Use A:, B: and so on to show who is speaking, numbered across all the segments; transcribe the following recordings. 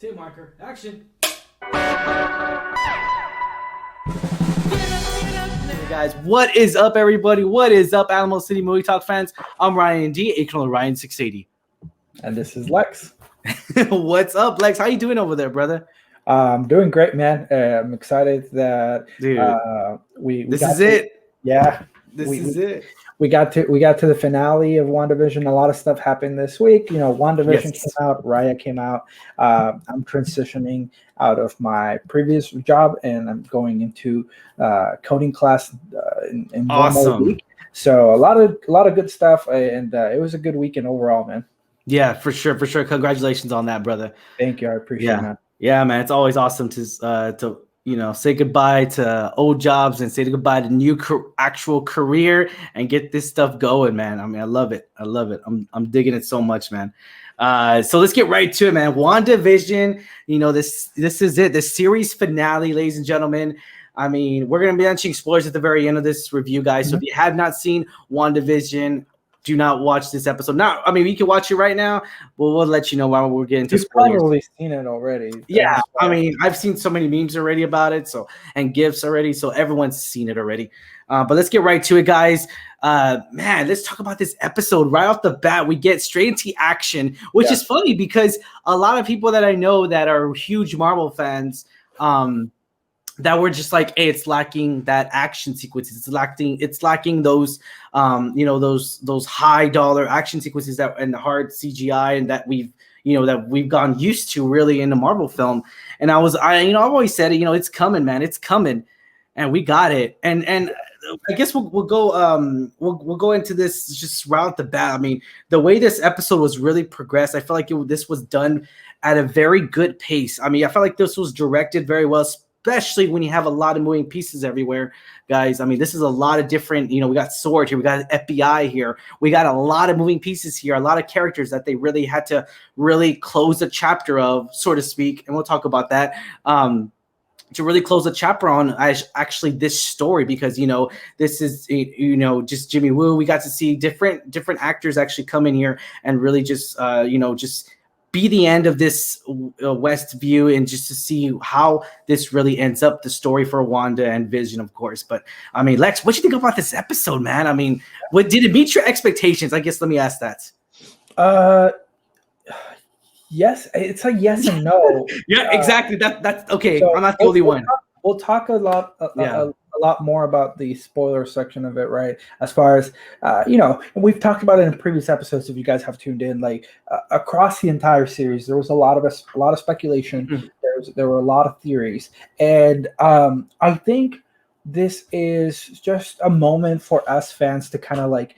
A: Tape marker, action. Hey guys, what is up, everybody? What is up, Alamo City Movie Talk fans? I'm Ryan D, aka Ryan680.
B: And this is Lex.
A: What's up, Lex? How you doing over there, brother?
B: I'm doing great, man. I'm excited that
A: this is it.
B: Yeah,
A: this is it.
B: We got to the finale of WandaVision. A lot of stuff happened this week. You know, WandaVision came out, Raya came out. I'm transitioning out of my previous job, and I'm going into coding class in
A: awesome.
B: 1 more week. So a lot of good stuff, and it was a good weekend overall, man.
A: Yeah, for sure. Congratulations on that, brother.
B: Thank you. I appreciate that.
A: Yeah, man. It's always awesome to say goodbye to old jobs and say goodbye to new actual career and get this stuff going, man. I mean, I love it. I'm digging it so much, man. So let's get right to it, man. WandaVision, this is it. The series finale, ladies and gentlemen. I mean, we're going to be mentioning spoilers at the very end of this review, guys. Mm-hmm. So if you have not seen WandaVision, do not watch this episode. Now, I mean, we can watch it right now, but we'll let you know while we're getting to spoilers.
B: You've probably seen it already.
A: Yeah, I mean, I've seen so many memes already about it, and GIFs already, so everyone's seen it already. But let's get right to it, guys. Man, let's talk about this episode. Right off the bat, we get straight into action, which is funny because a lot of people that I know that are huge Marvel fans, that were just like, hey, it's lacking that action sequences. It's lacking those, those high dollar action sequences that and hard CGI and that we've gone used to really in the Marvel film. And I've always said it, it's coming, man, it's coming, and we got it. And I guess we'll go into this just right off the bat. I mean, the way this episode was really progressed, I feel like this was done at a very good pace. I mean, I felt like this was directed very well, especially when you have a lot of moving pieces everywhere, guys. I mean, this is a lot of different, we got Sword here, we got FBI here, we got a lot of moving pieces here, a lot of characters that they really had to really close a chapter of, so to speak, and we'll talk about that, to really close a chapter on actually this story, because, this is, just Jimmy Woo. We got to see different actors actually come in here and really just, just be the end of this West view, and just to see how this really ends up, the story for Wanda and Vision, of course. But I mean, Lex, what do you think about this episode, man? I mean, did it meet your expectations? I guess let me ask that.
B: Yes, it's a yes and no.
A: Yeah, exactly. That's okay. So I'm not the only one.
B: We'll talk a lot more about the spoiler section of it, right? As far as we've talked about it in previous episodes. If you guys have tuned in, like across the entire series, there was a lot of speculation. Mm-hmm. There were a lot of theories, and I think this is just a moment for us fans to kind of like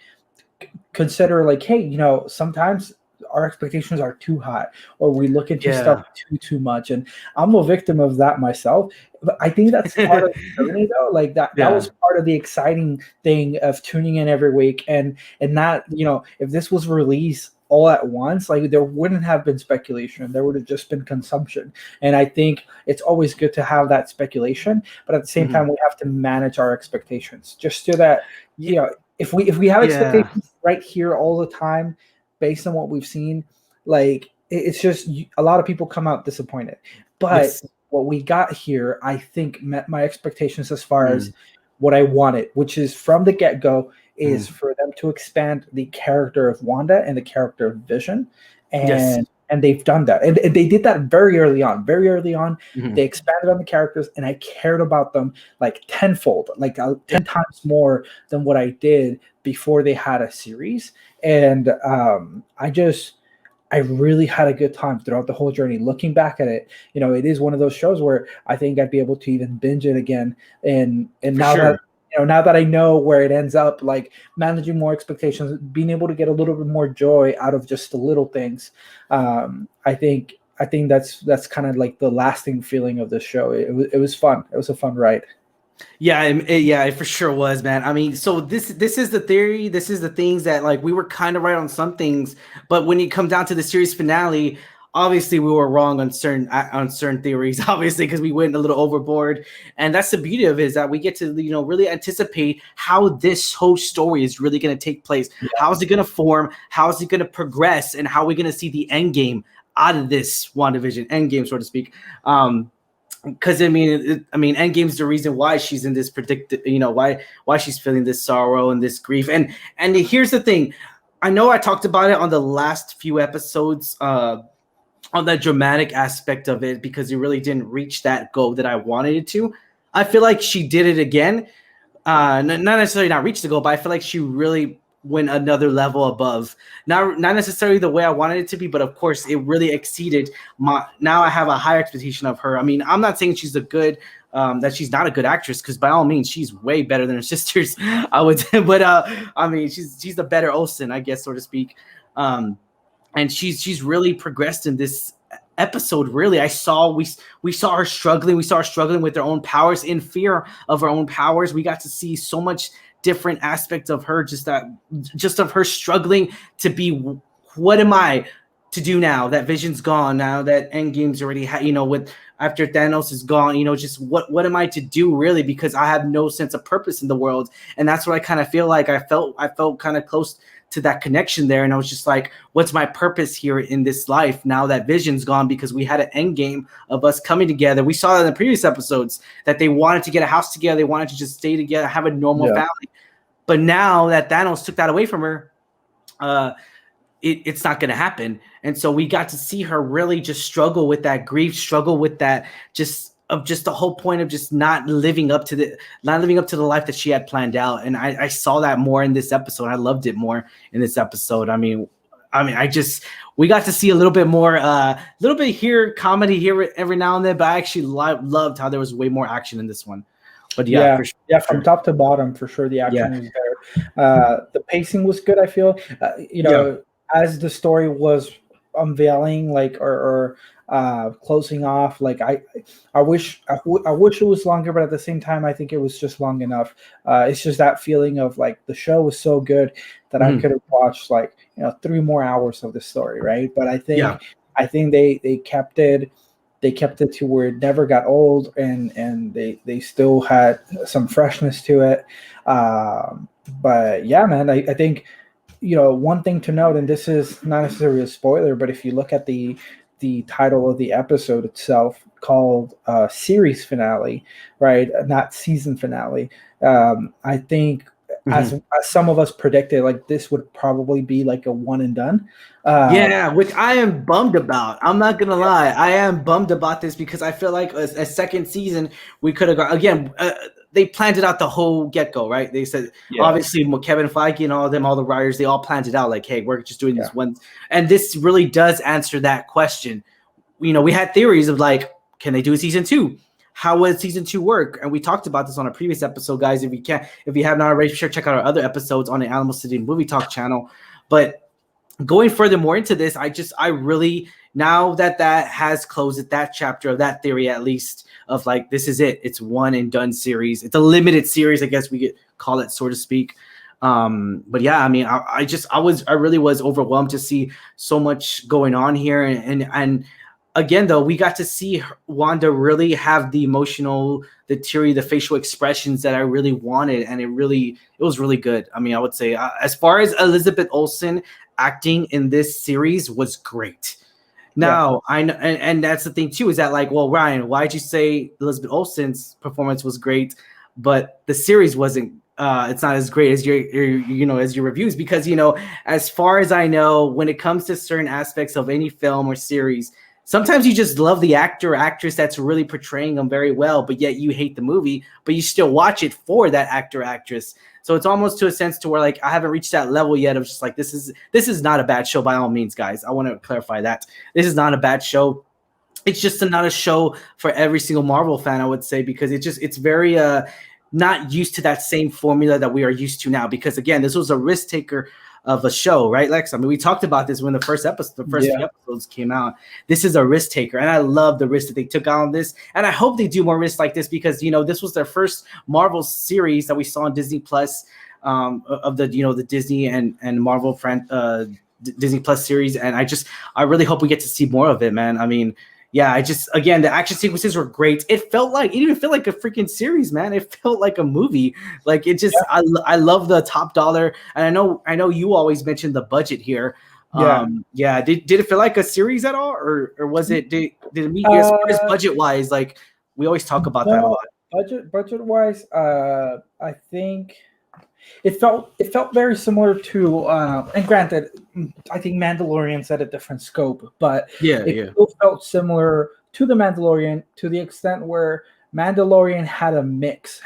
B: consider, like, hey, sometimes our expectations are too high, or we look into stuff too much, and I'm a victim of that myself. But I think that's part of the journey, though. Like that was part of the exciting thing of tuning in every week, and not, if this was released all at once, like there wouldn't have been speculation. There would have just been consumption. And I think it's always good to have that speculation, but at the same time, we have to manage our expectations, just so that if we have expectations right here all the time, based on what we've seen, like it's just a lot of people come out disappointed. But what we got here, I think, met my expectations as far as what I wanted, which is from the get-go is for them to expand the character of Wanda and the character of Vision. And they've done that. And they did that very early on. They expanded on the characters, and I cared about them like tenfold, like 10 times more than what I did before they had a series. And I really had a good time throughout the whole journey. Looking back at it, it is one of those shows where I think I'd be able to even binge it again. And now that I know where it ends up, like managing more expectations, being able to get a little bit more joy out of just the little things. I think that's kind of like the lasting feeling of this show. It was fun. It was a fun ride.
A: Yeah, it for sure was, man. I mean, so this is the theory. This is the things that, like, we were kind of right on some things, but when it comes down to the series finale, obviously we were wrong on certain theories, obviously, because we went a little overboard. And that's the beauty of it, is that we get to really anticipate how this whole story is really going to take place. How is it going to form? How is it going to progress? And how are we going to see the end game out of this WandaVision Endgame, so to speak. Because I mean, Endgame's the reason why she's in this why she's feeling this sorrow and this grief. And here's the thing, I know I talked about it on the last few episodes, on the dramatic aspect of it, because it really didn't reach that goal that I wanted it to. I feel like she did it again, not necessarily not reach the goal, but I feel like she really went another level above. Not necessarily the way I wanted it to be, but of course it really exceeded my. Now I have a higher expectation of her. I mean, I'm not saying she's that she's not a good actress, because by all means she's way better than her sisters. I would, but I mean she's the better Olsen, I guess, so to speak. And she's really progressed in this episode. Really, we saw her struggling. We saw her struggling with her own powers, in fear of her own powers. We got to see so much different aspects of her, just of her struggling to be, what am I to do now that Vision's gone, now that Endgame's already with after Thanos is gone, just what am I to do, really, because I have no sense of purpose in the world. And that's what I kind of feel like. I felt kind of close to that connection there, and I was just like, what's my purpose here in this life now that Vision's gone? Because we had an end game of us coming together. We saw in the previous episodes that they wanted to get a house together, they wanted to just stay together, have a normal family. But now that Thanos took that away from her, it's not going to happen. And so we got to see her really just struggle with that grief, struggle with that just the whole point of just not living up to the life that she had planned out. And I saw that more in this episode. I loved it more in this episode. I mean, we got to see a little bit more, little bit here, comedy here every now and then, but I actually loved how there was way more action in this one. But
B: from top to bottom, for sure, the action was there. The pacing was good, I feel. As the story was unveiling, or closing off, I wish it was longer, but at the same time, I think it was just long enough. It's just that feeling of the show was so good that I could have watched 3 more hours of the story, right? But I think they kept it. They kept it to where it never got old, and they still had some freshness to it. But yeah, man, I think, one thing to note, and this is not necessarily a spoiler, but if you look at the title of the episode itself, called series finale, right? Not season finale. I think as some of us predicted, this would probably be a one and done.
A: Which I am bummed about. I'm not gonna lie, I am bummed about this, because I feel like a second season we could have got again. They planned it out the whole get-go, right? They said, obviously, Kevin Feige and all the writers, they all planned it out hey, we're just doing this one. And this really does answer that question. We had theories of can they do a season 2? How would season 2 work? And we talked about this on a previous episode, guys. If you have not already, sure, check out our other episodes on the Alamo City Movie Talk channel. But going furthermore into this, I really, now that has closed that chapter of that theory, at least, of this is it. It's one and done series. It's a limited series, I guess we could call it, so to speak. But yeah, I mean, I really was overwhelmed to see so much going on here. And again, though, we got to see Wanda really have the emotional, the teary, the facial expressions that I really wanted. And it was really good. I mean, I would say as far as Elizabeth Olsen acting in this series was great. Now, I know, and that's the thing too, is that Ryan, why'd you say Elizabeth Olsen's performance was great, but the series wasn't? It's not as great as your reviews, because as far as I know, when it comes to certain aspects of any film or series, sometimes you just love the actor or actress that's really portraying them very well, but yet you hate the movie, but you still watch it for that actor or actress. So it's almost to a sense to where I haven't reached that level yet of just this is not a bad show by all means, guys. I want to clarify that this is not a bad show. It's just not a show for every single Marvel fan, I would say, because it's very not used to that same formula that we are used to now. Because again, this was a risk taker of a show, right, Lex? I mean, we talked about this when the first few episodes came out. This is a risk taker, and I love the risk that they took on this. And I hope they do more risks like this, because this was their first Marvel series that we saw on Disney Plus, of the the Disney and Marvel Disney Plus series. And I really hope we get to see more of it, man. I mean, yeah, again, the action sequences were great. It didn't feel like a freaking series, man. It felt like a movie. I love the top dollar. And I know you always mentioned the budget here. Yeah. Did it feel like a series at all, or was it did it meet as far as budget wise? Like we always talk about that a lot.
B: Budget wise, I think it felt very similar to and granted, I think Mandalorian's at a different scope, but it still felt similar to the Mandalorian to the extent where Mandalorian had a mix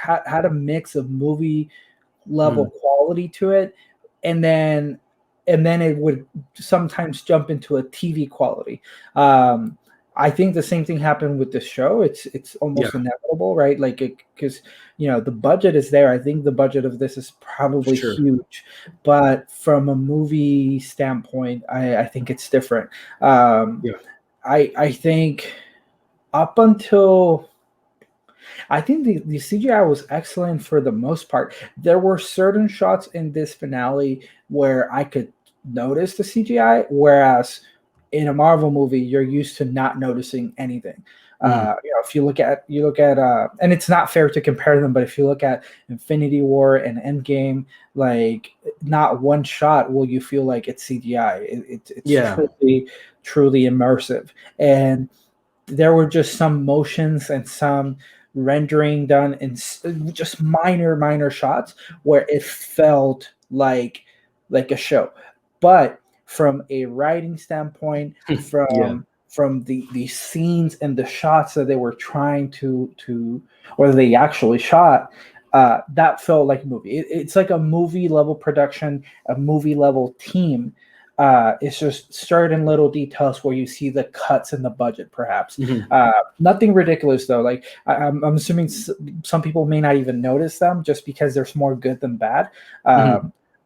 B: of movie level quality to it, and then it would sometimes jump into a TV quality. I think the same thing happened with this show. It's almost inevitable, right? Like, because the budget is there. I think the budget of this is probably huge, but from a movie standpoint, I think it's different. I think up until I think the CGI was excellent for the most part. There were certain shots in this finale where I could notice the CGI, whereas in a Marvel movie, you're used to not noticing anything. If you look at, and it's not fair to compare them, but if you look at Infinity War and Endgame, like not one shot will you feel like it's CGI. It's truly immersive. And there were just some motions and some rendering done in just minor shots where it felt like a show. But from a writing standpoint, from the scenes and the shots that they were trying to or they actually shot, that felt like a movie. It's like a movie level production, a movie level team. It's just certain little details where you see the cuts in the budget, perhaps. Nothing ridiculous though. Like I'm assuming some people may not even notice them just because there's more good than bad.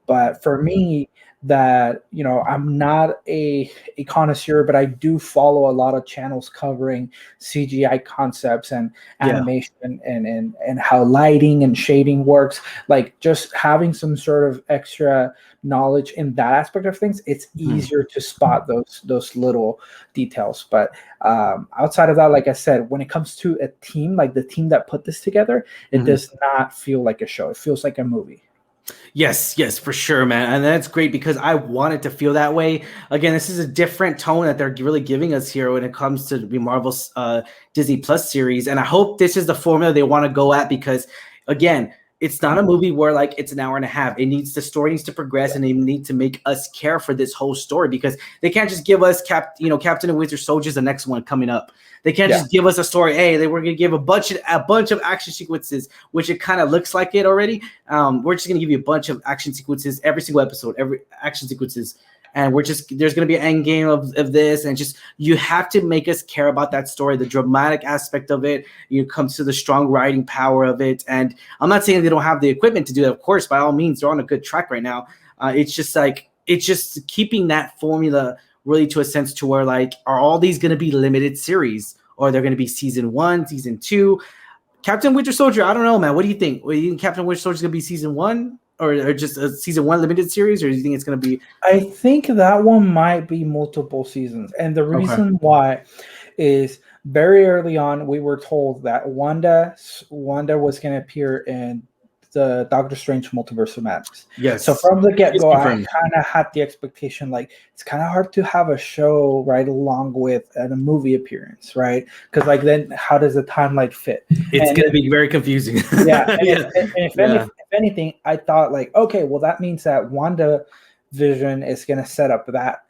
B: But for me, that I'm not a connoisseur, but I do follow a lot of channels covering CGI concepts and animation and how lighting and shading works. Like just having some sort of extra knowledge in that aspect of things, it's easier to spot those little details. But outside of that, like I said, when it comes to a team, like the team that put this together, it does not feel like a show. It feels like a movie.
A: Yes, for sure, man. And that's great because I want it to feel that way. Again, this is a different tone that they're really giving us here when it comes to the Marvel's Disney Plus series. And I hope this is the formula they want to go at because, again, it's not a movie where like it's an hour and a half. The story needs to progress and they need to make us care for this whole story because they can't just give us Captain and Winter Soldier's the next one coming up. They can't just give us a story. Hey, they were going to give a bunch of action sequences, which it kind of looks like it already. We're just going to give you a bunch of action sequences every single episode, every action sequences. And there's going to be an end game of this. And just, you have to make us care about that story, the dramatic aspect of it. It comes to the strong writing power of it. And I'm not saying they don't have the equipment to do that. Of course, by all means, they're on a good track right now. It's just keeping that formula really to a sense to where like, are all these going to be limited series or they're going to be season 1, season 2? Captain Winter Soldier, I don't know, man. What do you think? Do you think Captain Winter Soldier is going to be season 1 or just a season 1 limited series, or do you think it's going to be?
B: I think that one might be multiple seasons. And the reason why is very early on, we were told that Wanda was going to appear in the Doctor Strange Multiverse of Madness.
A: Yes.
B: So from the get-go, I kind of had the expectation, like, it's kind of hard to have a show right along with a movie appearance, right? Because, like, then how does the timeline fit?
A: It's going to be very confusing.
B: If anything, I thought, like, okay, well, that means that WandaVision is going to set up that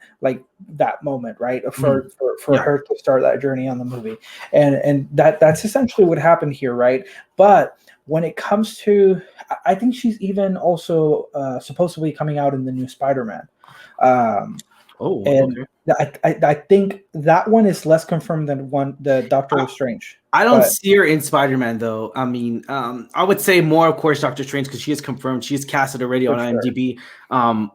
B: moment, right? For her to start that journey on the movie. And that's essentially what happened here, right? But when it comes to, I think she's even also supposedly coming out in the new Spider-Man. I think that one is less confirmed than the Doctor Strange.
A: I don't see her in Spider-Man though. I mean, I would say more, of course, Doctor Strange because she is confirmed. She is casted already on IMDb.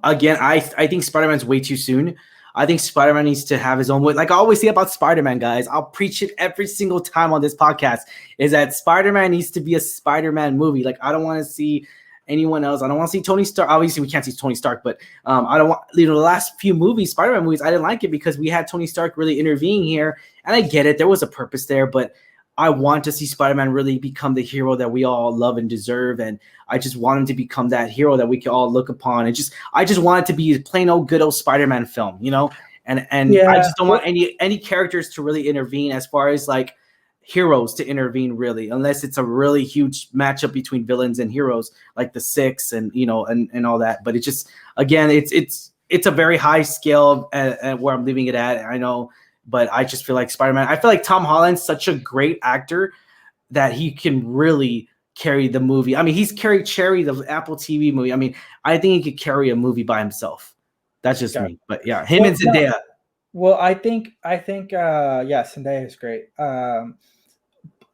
A: Again, I think Spider-Man's way too soon. I think Spider-Man needs to have his own way. Like I always say about Spider-Man, guys, I'll preach it every single time on this podcast, is that Spider-Man needs to be a Spider-Man movie. Like I don't want to see anyone else. I don't want to see Tony Stark. Obviously, we can't see Tony Stark, but I don't want, the last few movies, Spider-Man movies, I didn't like it because we had Tony Stark really intervening here. And I get it. There was a purpose there, but I want to see Spider-Man really become the hero that we all love and deserve, and I just want him to become that hero that we can all look upon. And I just want it to be a plain old good old Spider-Man film, you know. And I just don't want any characters to really intervene as far as like heroes to intervene really, unless it's a really huge matchup between villains and heroes like the Six and and all that. But it just, again, it's a very high scale at where I'm leaving it at. I know, but I just feel like Spider-Man. I feel like Tom Holland's such a great actor that he can really carry the movie. I mean, he's carried Cherry, the Apple TV movie. I mean, I think he could carry a movie by himself. That's just me. But yeah, him and Zendaya.
B: No. Well, I think Zendaya is great.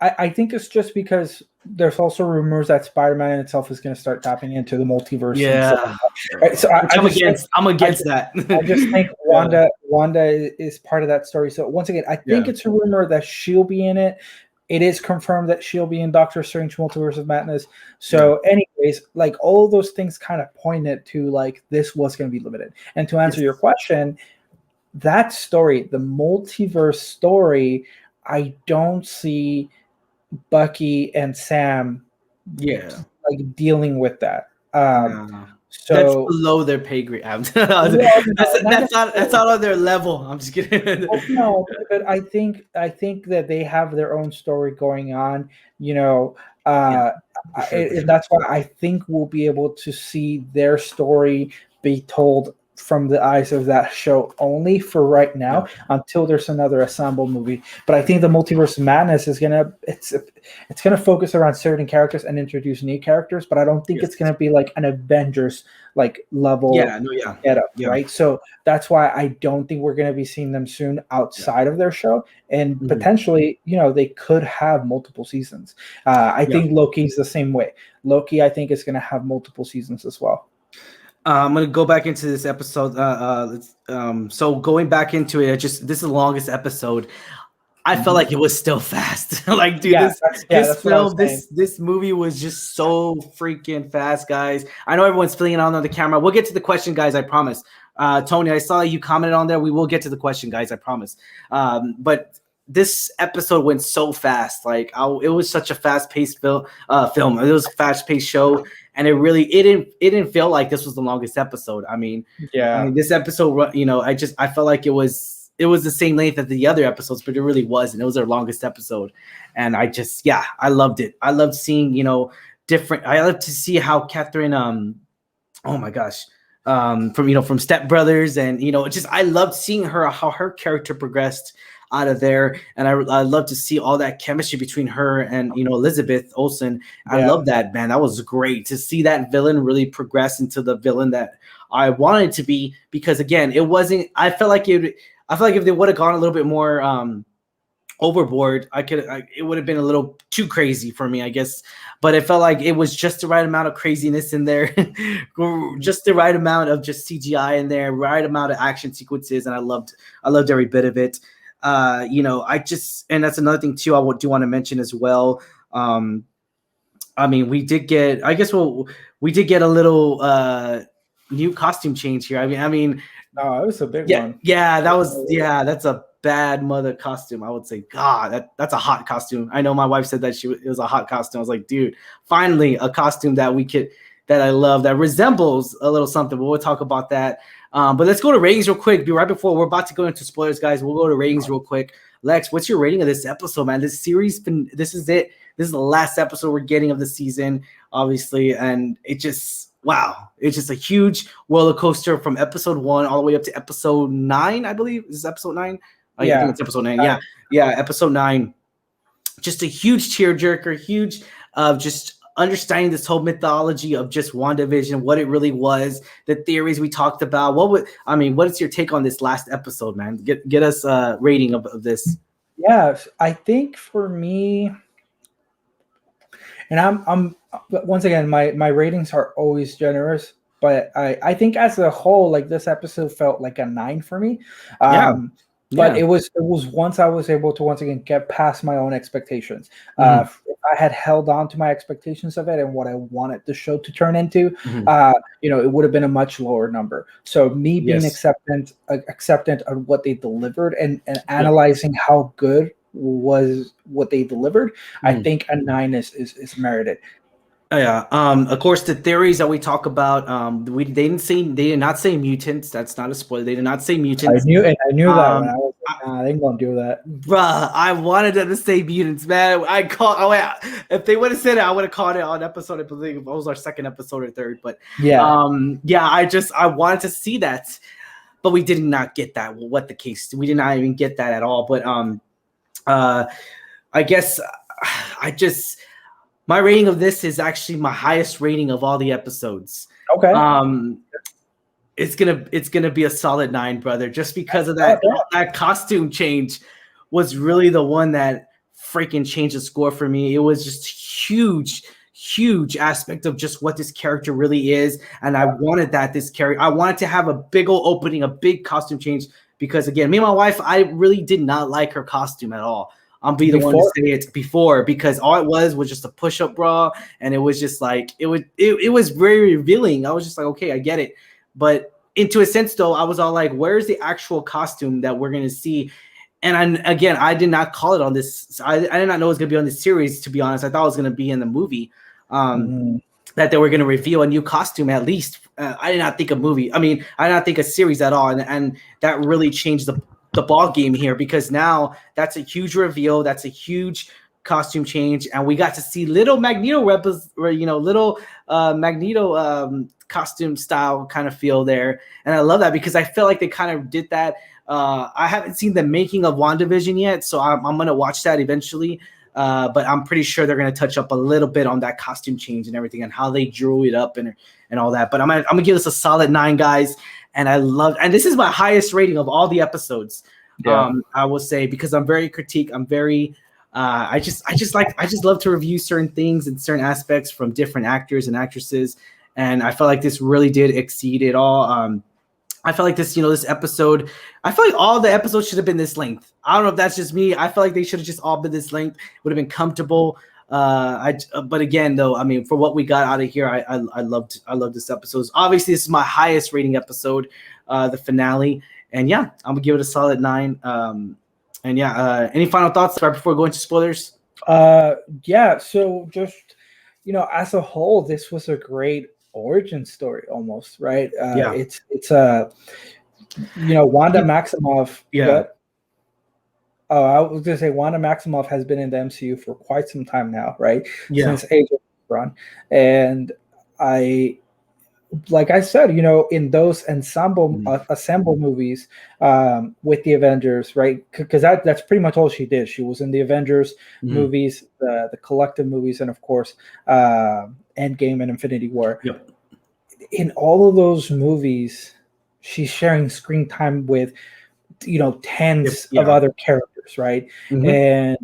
B: I think it's just because there's also rumors that Spider-Man in itself is going to start tapping into the multiverse.
A: Yeah.
B: Right, so I'm
A: against that.
B: I just think Wanda is part of that story. So once again, I think it's a rumor that she'll be in it. It is confirmed that she'll be in Doctor Strange Multiverse of Madness. So anyways, like all of those things kind of pointed to like this was going to be limited. And to answer your question, that story, the multiverse story, I don't see Bucky and Sam like dealing with that. So
A: that's below their pay grade. That's not on their level. I'm just kidding.
B: No, but I think that they have their own story going on, you know. And that's why I think we'll be able to see their story be told from the eyes of that show only for right now until there's another Assemble movie. But I think the Multiverse of Madness is gonna focus around certain characters and introduce new characters, but I don't think it's gonna be like an Avengers like level getup, right? So that's why I don't think we're gonna be seeing them soon outside of their show, and potentially, you know, they could have multiple seasons. I think Loki's the same way. Loki, I think, is gonna have multiple seasons as well.
A: I'm gonna go back into this episode. So going back into it, this is the longest episode. I felt like it was still fast. Like, dude, this movie was just so freaking fast, guys. I know everyone's feeling it on the camera. We'll get to the question, guys. I promise. Tony, I saw you commented on there. We will get to the question, guys. I promise. But this episode went so fast. Like, it was such a fast-paced film. It was a fast-paced show. And it didn't feel like this was the longest episode. I mean, this episode, you know, I felt like it was the same length as the other episodes, but it really wasn't. It was our longest episode. And I loved it. I loved seeing, you know, I love to see how Catherine, oh my gosh, from Step Brothers, and, you know, I loved seeing how her character progressed out of there, and I love to see all that chemistry between her and, you know, Elizabeth Olsen. I love that, man. That was great to see that villain really progress into the villain that I wanted to be, because again, it wasn't. I felt like if they would have gone a little bit more overboard, it would have been a little too crazy for me, I guess. But it felt like it was just the right amount of craziness in there, just the right amount of just CGI in there, right amount of action sequences, and I loved every bit of it. You know, and that's another thing too, I do want to mention as well. I mean, we did get a little new costume change here. I mean,
B: no, it was a big one.
A: Yeah, that's a bad mother costume. I would say, God, that's a hot costume. I know my wife said that it was a hot costume. I was like, dude, finally a costume that I love, that resembles a little something, but we'll talk about that. But let's go to ratings real quick. Right before we're about to go into spoilers, guys, we'll go to ratings real quick. Lex, what's your rating of this episode, man? This series, this is it. This is the last episode we're getting of the season, obviously, and it's just a huge roller coaster from episode 1 all the way up to episode 9, I believe. Is this episode 9? I think it's episode 9. Yeah, episode 9. Just a huge tearjerker, huge just understanding this whole mythology of just WandaVision, what it really was, the theories we talked about. What is your take on this last episode, man? Get us a rating of this.
B: Yeah, I think for me, and I'm once again, my ratings are always generous, but I think as a whole, like, this episode felt like a 9 for me. But it was once I was able to once again get past my own expectations. If I had held on to my expectations of it and what I wanted the show to turn into, it would have been a much lower number. So me being acceptant of what they delivered and analyzing how good was what they delivered, I think a 9 is merited.
A: Yeah. Of course, the theories that we talk about, they did not say mutants. That's not a spoiler. They did not say mutants.
B: I knew that when I was like, nah, they ain't gonna do that.
A: Bruh, I wanted them to say mutants, man. If they would have said it, I would have called it on episode. I believe it was our second episode or third. But I wanted to see that, but we did not get that. What the case? We did not even get that at all. But I guess my rating of this is actually my highest rating of all the episodes.
B: Okay.
A: It's gonna be a solid 9, brother. Just because of that costume change was really the one that freaking changed the score for me. It was just huge aspect of just what this character really is, and I wanted I wanted to have a big old opening, a big costume change, because again, me and my wife, I really did not like her costume at all. I'll be the one to say it before, because all it was just a push-up bra, and it was just like it was very revealing. I was just like, okay, I get it, but into a sense, though, I was all like, where's the actual costume that we're gonna see? And I did not call it on this. I did not know it was gonna be on this series. To be honest, I thought it was gonna be in the movie. That they were gonna reveal a new costume at least. I did not think a movie. I mean, I did not think a series at all, and that really changed the ball game here, because now that's a huge reveal. That's a huge costume change, and we got to see little Magneto Magneto costume style kind of feel there, and I love that because I feel like they kind of did that. I haven't seen the making of WandaVision yet, so I'm gonna watch that eventually. But I'm pretty sure they're gonna touch up a little bit on that costume change and everything, and how they drew it up and all that. But I'm gonna give this a solid 9, guys. And and this is my highest rating of all the episodes. Yeah. I will say, because I'm very critique. I'm very, I just love to review certain things and certain aspects from different actors and actresses. And I felt like this really did exceed it all. I felt like this episode, I feel like all the episodes should have been this length. I don't know if that's just me. I feel like they should have just all been this length. Would have been comfortable. But again, though, I mean, for what we got out of here, I loved this episode. Obviously, this is my highest rating episode, the finale, and yeah, I'm gonna give it a solid 9. Any final thoughts right before going to spoilers?
B: So just as a whole, this was a great origin story, almost, right? It's Wanda Maximoff.
A: Yeah.
B: Oh, I was going to say Wanda Maximoff has been in the MCU for quite some time now, right?
A: Yeah.
B: Since Age of Ultron. And like I said, in those assemble movies with the Avengers, right? Because that's pretty much all she did. She was in the Avengers movies, the collective movies, and of course, Endgame and Infinity War.
A: Yep.
B: In all of those movies, she's sharing screen time with tens of other characters, right? And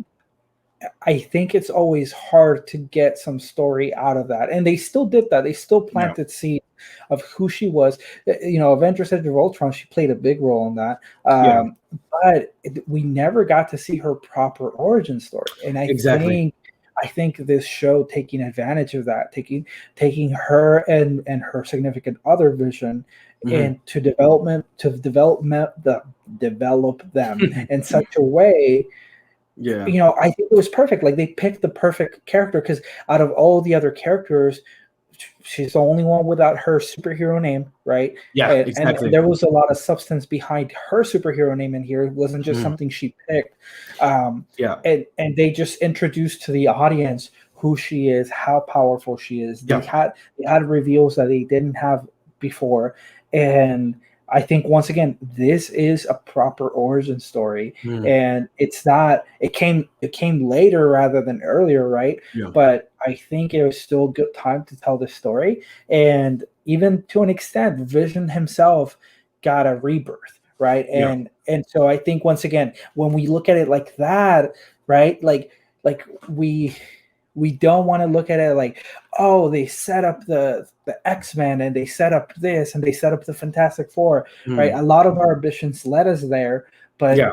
B: I think it's always hard to get some story out of that, and they still did that. They still planted seeds of who she was. Avengers: Age of Ultron, she played a big role in that. But we never got to see her proper origin story, and I think this show taking advantage of that, taking her and her significant other Vision and to develop them in such a way. Yeah, I think it was perfect. Like, they picked the perfect character, because out of all the other characters, she's the only one without her superhero name, right?
A: Yeah, exactly.
B: And there was a lot of substance behind her superhero name in here. It wasn't just something she picked. And they just introduced to the audience who she is, how powerful she is. They had reveals that they didn't have before, and I think, once again, this is a proper origin story, and it's not. It came later rather than earlier, right? Yeah. But I think it was still a good time to tell the story, and even to an extent, Vision himself got a rebirth, right? And so I think, once again, when we look at it like that, right, like we don't want to look at it like, oh, they set up the X-Men, and they set up this, and they set up the Fantastic Four, right? A lot of our ambitions led us there, but
A: Yeah.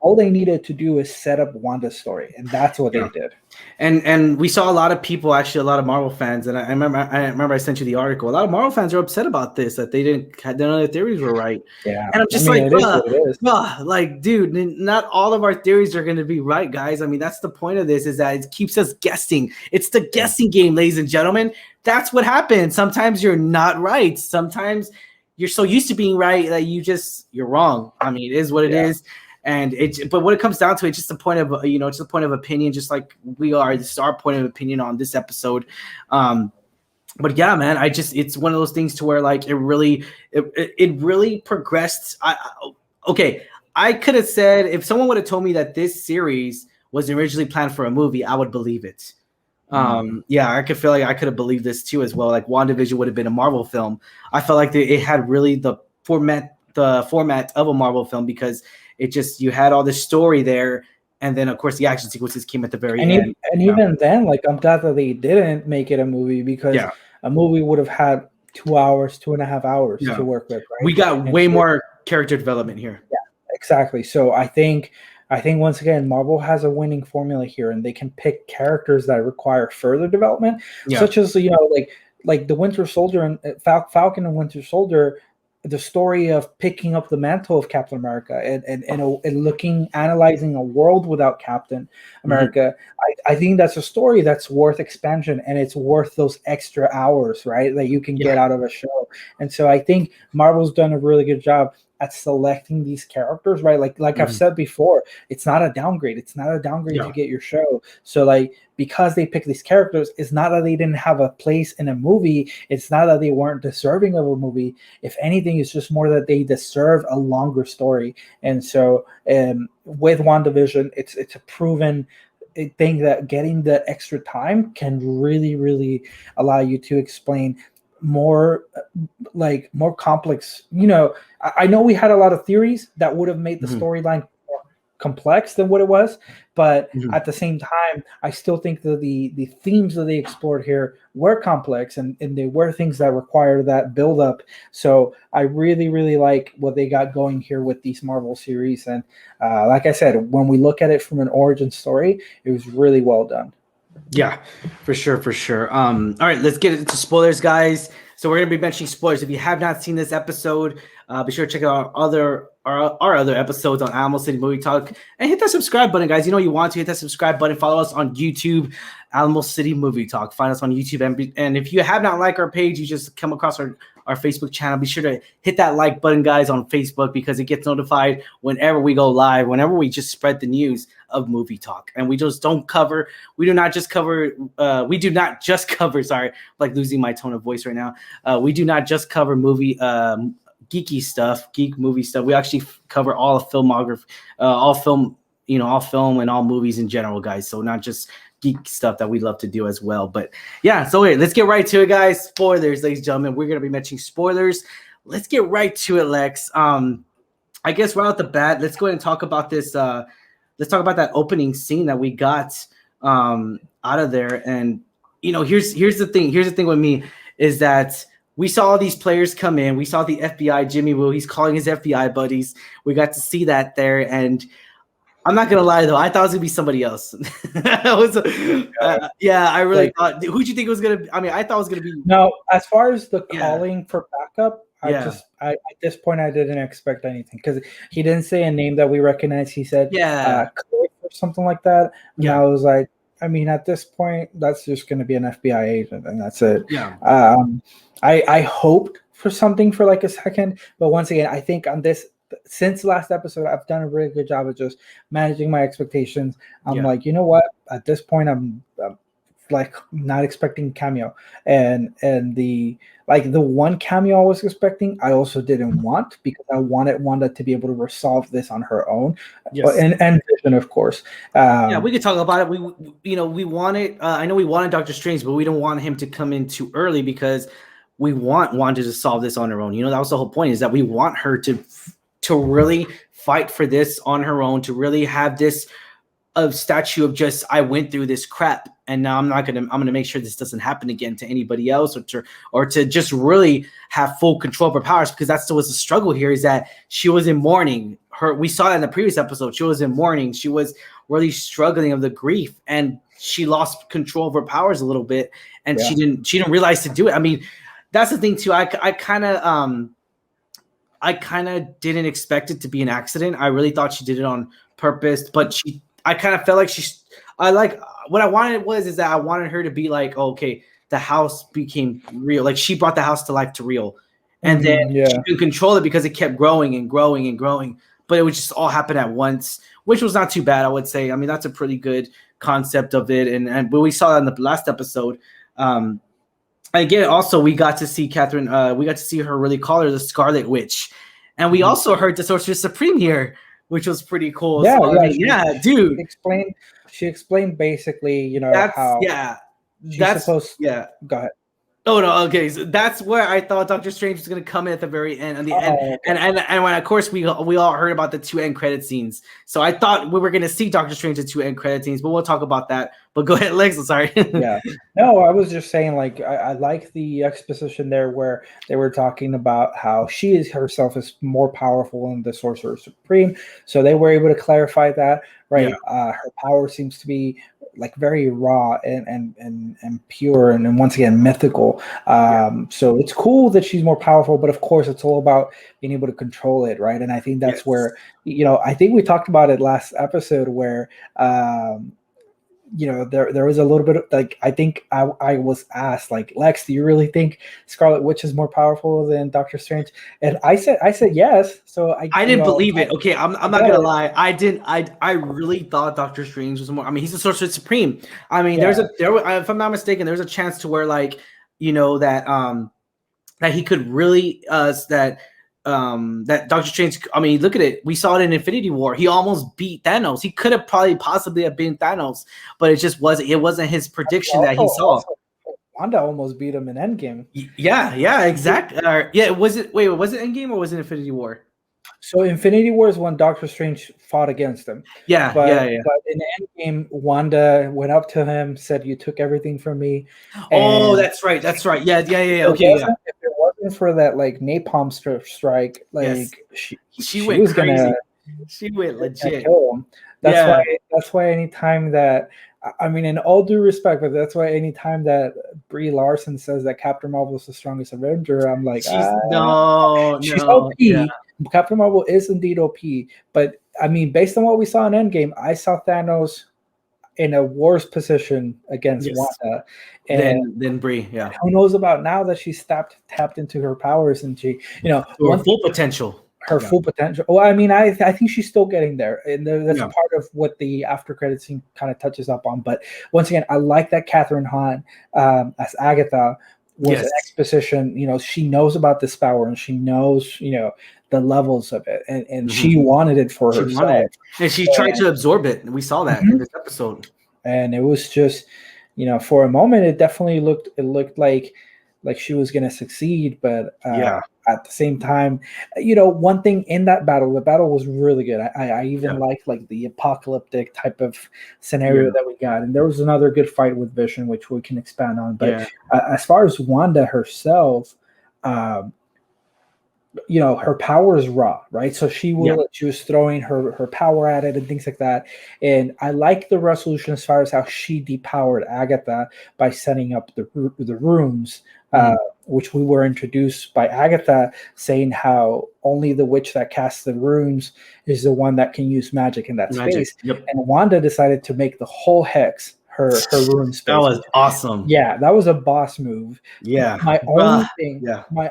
B: all they needed to do is set up Wanda's story, and that's what they did.
A: And we saw a lot of people, actually a lot of Marvel fans, and I remember I sent you the article. A lot of Marvel fans are upset about this, that they didn't none of their theories were right.
B: Yeah,
A: and I'm just
B: it is what it is.
A: Like, dude, not all of our theories are going to be right, guys. I mean, that's the point of this, is that it keeps us guessing. It's the guessing game, ladies and gentlemen. That's what happens. Sometimes you're not right. Sometimes you're so used to being right that you're wrong. I mean, it is what it is. And but when it comes down to it, just the point of, it's the point of opinion, just like we are. This is our point of opinion on this episode. But yeah, man, it's one of those things to where, like, it really progressed. I could have said, if someone would have told me that this series was originally planned for a movie, I would believe it. I could feel like I could have believed this too as well. Like, WandaVision would have been a Marvel film. I felt like it had really the format of a Marvel film, because you had all this story there, and then of course the action sequences came at the very end.
B: Even then, like, I'm glad that they didn't make it a movie, because a movie would have had 2 hours, 2.5 hours to work with. Right?
A: We got way more character development here.
B: Yeah, exactly. So I think once again, Marvel has a winning formula here, and they can pick characters that require further development, such as like the Winter Soldier and Falcon and Winter Soldier. The story of picking up the mantle of Captain America and analyzing a world without Captain America. I think that's a story that's worth expansion, and it's worth those extra hours, right, that you can get out of a show. And so I think Marvel's done a really good job at selecting these characters, right? Like I've said before, it's not a downgrade. It's not a downgrade to get your show. So, like, because they pick these characters, it's not that they didn't have a place in a movie. It's not that they weren't deserving of a movie. If anything, it's just more that they deserve a longer story. And so with WandaVision, it's a proven thing that getting the extra time can really, really allow you to explain more complex. I know we had a lot of theories that would have made the storyline more complex than what it was, but at the same time, I still think that the themes that they explored here were complex, and they were things that require that build up. So I really, really like what they got going here with these Marvel series. And like I said, when we look at it from an origin story, it was really well done.
A: Yeah, for sure. All right, let's get into spoilers, guys. So we're going to be mentioning spoilers. If you have not seen this episode, be sure to check out our other episodes on Alamo City Movie Talk, and hit that subscribe button, guys. You want to hit that subscribe button. Follow us on YouTube, Alamo City Movie Talk. Find us on YouTube, and if you have not liked our page, you just come across our Facebook channel. Be sure to hit that like button, guys, on Facebook, because it gets notified whenever we go live, whenever we just spread the news of movie talk. And we do not just cover, sorry, I'm like losing my tone of voice right now. We do not just cover movie geek movie stuff. We actually cover all filmography, all film and all movies in general, guys. So not just geek stuff that we love to do as well. But yeah, so let's get right to it, guys. Spoilers, ladies and gentlemen. We're gonna be mentioning spoilers. Let's get right to it, Lex. I guess right off the bat, let's go ahead and talk about this. Let's talk about that opening scene that we got out of there. And here's the thing. Here's the thing with me is that we saw all these players come in. We saw the FBI, Jimmy Woo. He's calling his FBI buddies. We got to see that there. And I'm not going to lie, though. I thought it was going to be somebody else. I really thought. Who'd you think it was going to be? I mean, I thought it was going to be.
B: No, as far as the calling for backup, at this point, I didn't expect anything, because he didn't say a name that we recognize. He said, Cliff or something like that. And I was like, I mean, at this point, that's just going to be an FBI agent, and that's it.
A: Yeah.
B: I hoped for something for like a second, but once again, I think on this, since last episode, I've done a really good job of just managing my expectations. I'm like, you know what? At this point, I'm like not expecting cameo, and the one cameo I was expecting, I also didn't want, because I wanted Wanda to be able to resolve this on her own. Yes. And Vision, of course.
A: We could talk about it. We wanted. I know we wanted Doctor Strange, but we don't want him to come in too early, because we want Wanda to solve this on her own. That was the whole point, is that we want her to really fight for this on her own, to really have this statue of just, I went through this crap, and now I'm gonna make sure this doesn't happen again to anybody else, or to just really have full control of her powers, because that's what's the struggle here, is that she was in mourning. we saw that in the previous episode. She was in mourning. She was really struggling of the grief, and she lost control of her powers a little bit, and she didn't realize to do it. I mean, that's the thing too. I kind of didn't expect it to be an accident. I really thought she did it on purpose, but I kind of felt like what I wanted is that I wanted her to be like, oh, okay, the house became real. Like she brought the house to life to real. And then she couldn't control it because it kept growing and growing and growing. But it would just all happen at once, which was not too bad, I would say. I mean, that's a pretty good concept of it. But we saw that in the last episode. Again, also, we got to see Catherine. We got to see her really call her the Scarlet Witch. And we also heard the Sorceress Supreme here, which was pretty cool.
B: Yeah,
A: so, dude.
B: She explained basically, how Go ahead.
A: Oh no! Okay, so that's where I thought Doctor Strange was going to come in at the very end, and when of course we all heard about the 2 end credit scenes. So I thought we were going to see Doctor Strange's 2 end credit scenes, but we'll talk about that. But go ahead, Lex. I'm sorry.
B: Yeah, no, I was just saying, like, I like the exposition there where they were talking about how she herself is more powerful than the Sorcerer Supreme. So they were able to clarify that, right? Yeah. Her power seems to be like very raw and pure and once again mythical. So it's cool that she's more powerful, but of course it's all about being able to control it, right? And I think that's where, I think we talked about it last episode where there was a little bit of, like, I think I was asked, like, Lex, do you really think Scarlet Witch is more powerful than Doctor Strange? And I said yes. So I didn't
A: believe it. Okay, I'm not gonna lie. I really thought Doctor Strange was more. I mean, he's the Sorcerer Supreme. I mean, if I'm not mistaken, there's a chance to where, like, that he could really that Doctor Strange. I mean, look at it. We saw it in Infinity War. He almost beat Thanos. He could have possibly have been Thanos, but it just wasn't. It wasn't his prediction that he saw.
B: Wanda almost beat him in Endgame.
A: Yeah, exactly. Was it Endgame or was it Infinity War?
B: So Infinity War is when Doctor Strange fought against him.
A: Yeah.
B: But in Endgame, Wanda went up to him, said, "You took everything from me."
A: Oh, that's right. Yeah. Okay.
B: If it wasn't for that, like, napalm strike, like, she went was crazy.
A: She went legit.
B: Kill him. That's why anytime that, I mean, in all due respect, but that's why anytime that Brie Larson says that Captain Marvel is the strongest Avenger, I'm like, she's OP. Yeah. Captain Marvel is indeed OP, but I mean, based on what we saw in Endgame, I saw Thanos in a worse position against Wanda
A: than Brie. Yeah,
B: who knows about now that she's tapped into her powers and she,
A: her full potential.
B: Full potential. Well, I mean, I think she's still getting there, and that's part of what the after credit scene kind of touches up on. But once again, I like that Catherine Hahn as Agatha was an exposition. She knows about this power and she knows, the levels of it, and she wanted it for herself.
A: And she tried to absorb it. We saw that in this episode.
B: And it was just, for a moment, it definitely looked like she was going to succeed, but at the same time, one thing in that battle, the battle was really good. I even liked, like, the apocalyptic type of scenario that we got. And there was another good fight with Vision, which we can expand on. But as far as Wanda herself, her power is raw, right? So she was throwing her power at it and things like that. And I like the resolution as far as how she depowered Agatha by setting up the runes, which we were introduced by Agatha saying how only the witch that casts the runes is the one that can use magic in that space. Yep. And Wanda decided to make the whole hex her rune space.
A: That was awesome.
B: Yeah, that was a boss move.
A: Yeah.
B: My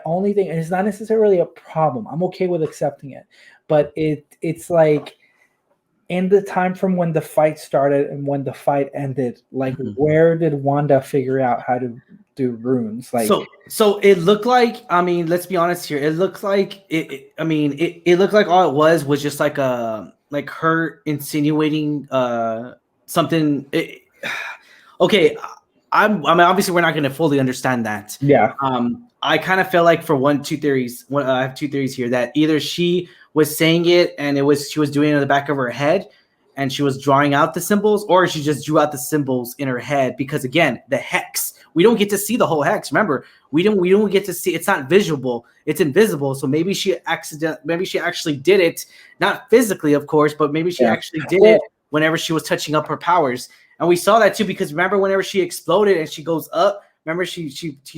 B: only thing, and it's not necessarily a problem. I'm okay with accepting it, but it's like, in the time from when the fight started and when the fight ended, like, where did Wanda figure out how to do runes? Like,
A: so it looked like, I mean, let's be honest here. It looked like it looked like all it was just like her insinuating something. Okay, I mean, obviously we're not going to fully understand that.
B: Yeah.
A: I kind of feel like for I have two theories here, that either she was saying it and she was doing it in the back of her head and she was drawing out the symbols, or she just drew out the symbols in her head because, again, the hex we don't get to see the whole hex. Remember, we don't get to see. It's not visible. It's invisible. So maybe she actually did it, not physically, of course, but maybe she actually did it whenever she was touching up her powers. And we saw that too, because remember whenever she exploded and she goes up, remember she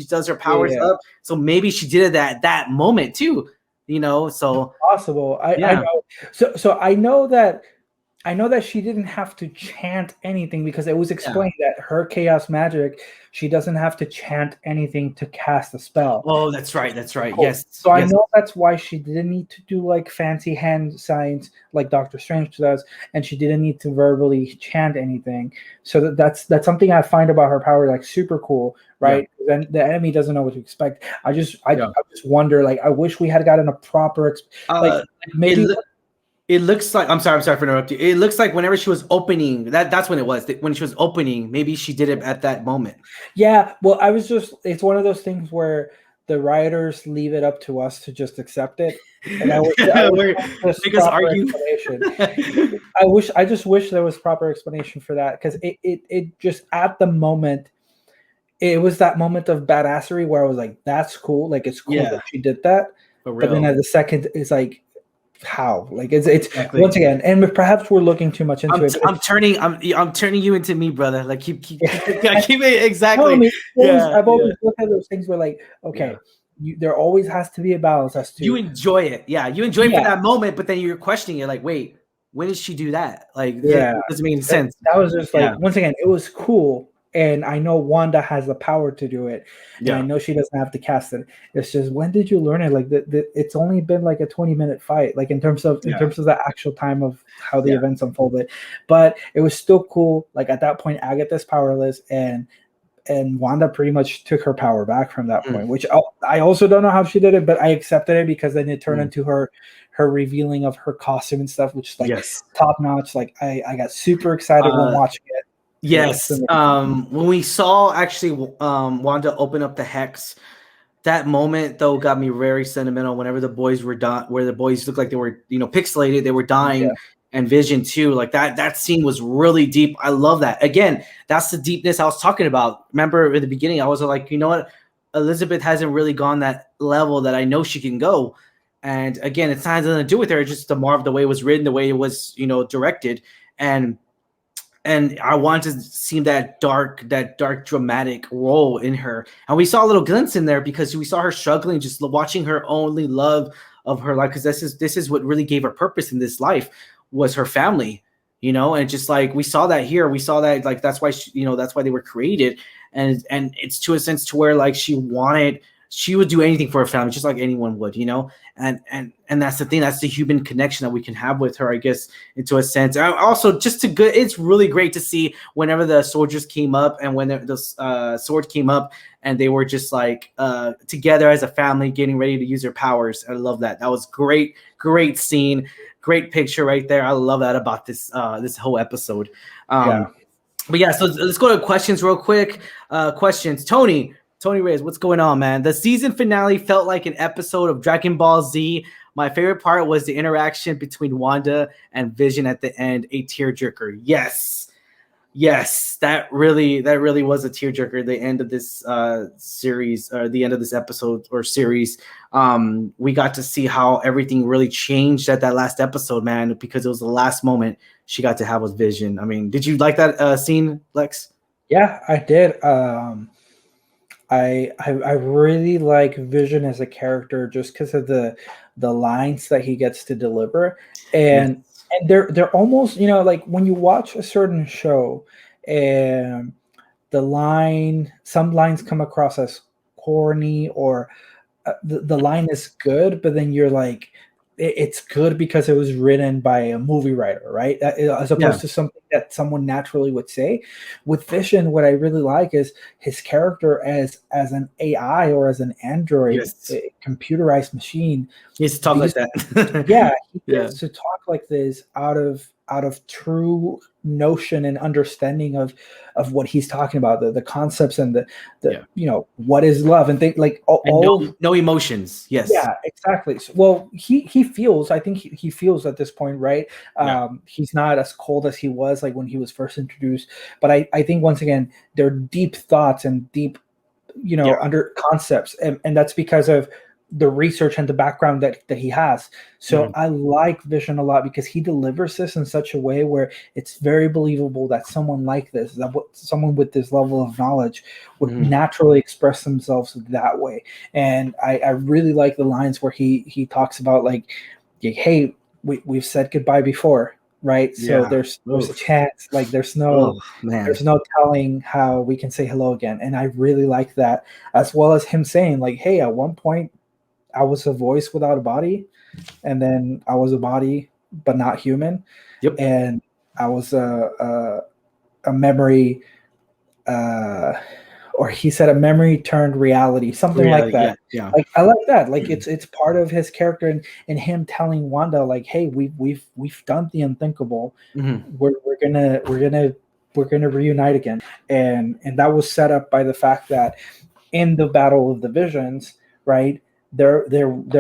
A: does her powers up. So maybe she did it at that moment too. So
B: it's possible. I know. So I know that she didn't have to chant anything, because it was explained that her chaos magic, she doesn't have to chant anything to cast a spell.
A: Oh, that's right. Cool. Yes.
B: So I know that's why she didn't need to do like fancy hand signs like Doctor Strange does, and she didn't need to verbally chant anything. So that's something I find about her power like super cool, right? Then the enemy doesn't know what to expect. I just wonder, like, I wish we had gotten a proper maybe.
A: It looks like, I'm sorry for interrupting. It looks like whenever she was opening, that's when it was. When she was opening, maybe she did it at that moment.
B: Yeah, well, it's one of those things where the writers leave it up to us to just accept it. And I just wish there was proper explanation for that, because it just, at the moment, it was that moment of badassery where I was like, that's cool. Like, it's cool that she did that. But then at the second, it's like, how? Like, it's exactly. Once again, and perhaps we're looking too much into it.
A: I'm turning you into me, brother. Like, keep it exactly.
B: No, I mean, I've always looked at those things where, like, okay, there always has to be a balance as to
A: you enjoy it. Yeah, you enjoy it for that moment, but then you're questioning it, like, wait, when did she do that? Like, that doesn't make sense.
B: That was just like, once again, it was cool. And I know Wanda has the power to do it. And I know she doesn't have to cast it. It's just, when did you learn it? Like, it's only been like a 20-minute fight, like in terms of the actual time of how the events unfolded. But it was still cool. Like, at that point, Agatha's powerless, and Wanda pretty much took her power back from that point, which I also don't know how she did it, but I accepted it, because then it turned into her revealing of her costume and stuff, which is like top notch. Like, I got super excited when watching it.
A: Yes. When we saw actually Wanda open up the hex, that moment though got me very sentimental. Whenever the boys were dying, where the boys looked like they were, pixelated, they were dying, and Vision too. Like, that scene was really deep. I love that. Again, that's the deepness I was talking about. Remember at the beginning, I was like, you know what? Elizabeth hasn't really gone that level that I know she can go. And again, it's not nothing to do with her. It's just the way it was written, the way it was, directed. And I wanted to see that dark, dramatic role in her. And we saw a little glimpse in there, because we saw her struggling, just watching her only love of her life. Because this is what really gave her purpose in this life, was her family, and just like, we saw that here. We saw that, like, that's why, that's why they were created. And it's to a sense to where, like, she would do anything for her family, just like anyone would, and that's the thing. That's the human connection that we can have with her, I guess, into a sense. And also, it's really great to see whenever the soldiers came up, and when the sword came up, and they were just like together as a family, getting ready to use their powers. I love that. That was great scene, great picture right there. I love that about this whole episode. But yeah, so let's go to questions real quick. Questions, Tony Reyes, what's going on, man? The season finale felt like an episode of Dragon Ball Z. My favorite part was the interaction between Wanda and Vision at the end, a tearjerker. Yes, that really was a tearjerker. The end of this series, or the end of this episode or series, we got to see how everything really changed at that last episode, man, because it was the last moment she got to have with Vision. I mean, did you like that scene, Lex?
B: Yeah, I did. I really like Vision as a character, just because of the lines that he gets to deliver, and they're almost, like, when you watch a certain show, and some lines come across as corny, or the line is good, but then you're like, it's good because it was written by a movie writer, right? As opposed to something that someone naturally would say. With Vision, what I really like is his character as an AI, or as an android, a computerized machine.
A: He gets to talk like that.
B: He gets to talk like this out of true notion and understanding of what he's talking about, the concepts, and the what is love, and things like
A: no emotions. Yes.
B: Yeah, exactly. So, well, he feels, I think he feels at this point, right? He's not as cold as he was like when he was first introduced, but I think once again, there are deep thoughts and deep under concepts, and that's because of the research and the background that he has. So I like Vision a lot because he delivers this in such a way where it's very believable that someone like this, that someone with this level of knowledge would naturally express themselves that way. And I really like the lines where he talks about like, hey, we've said goodbye before, right? So there's a chance, like there's no telling how we can say hello again. And I really like that, as well as him saying like, hey, at one point I was a voice without a body, and then I was a body but not human.
A: Yep.
B: And I was a memory, or he said a memory turned reality, something like that.
A: Yeah.
B: Like I like that. Like it's part of his character, and him telling Wanda like, hey, we've done the unthinkable. We're gonna reunite again. And that was set up by the fact that in the Battle of the Visions, right? There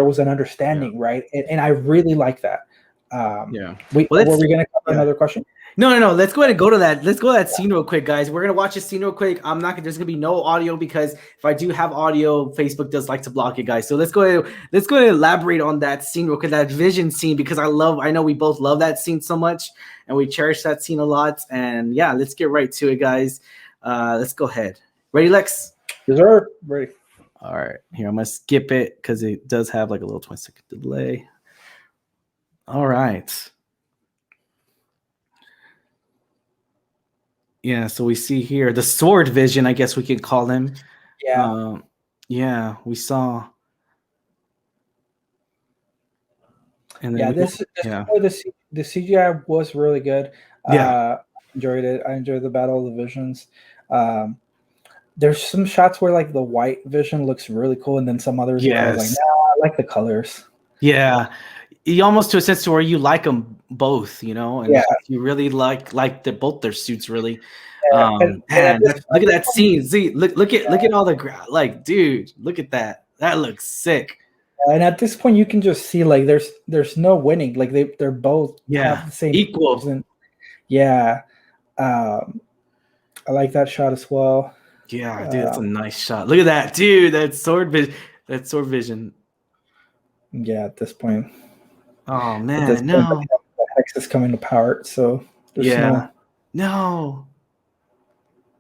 B: was an understanding, right? And I really like that. Were we going to cover another question?
A: No. Let's go ahead and go to that. Let's go to that scene real quick, guys. We're gonna watch this scene real quick. There's gonna be no audio because if I do have audio, Facebook does like to block it, guys. So let's go ahead and elaborate on that scene real quick, that Vision scene, because I know we both love that scene so much and we cherish that scene a lot. And yeah, let's get right to it, guys. Let's go ahead. Ready, Lex?
B: Yes, sir. Ready.
A: All right, here I'm gonna skip it because it does have like a little 20-second delay. All right. Yeah, so we see here the Sword Vision, I guess we could call him.
B: Yeah.
A: We saw.
B: And then the CGI was really good. I enjoyed it. I enjoyed the Battle of the Visions. There's some shots where like the white Vision looks really cool, and then some others where I was like, nah, I like the colors.
A: Yeah, you almost to a sense to where you like them both, and you really like both their suits really. Look at that scene. See, look at all the like, dude, look at that. That looks sick.
B: And at this point, you can just see like there's no winning. Like they're both have the same
A: equal.
B: I like that shot as well.
A: Yeah, dude, that's a nice shot. Look at that, dude. That sword vision.
B: Yeah, at this point.
A: Oh man, no.
B: The Hex is coming to power, so
A: no.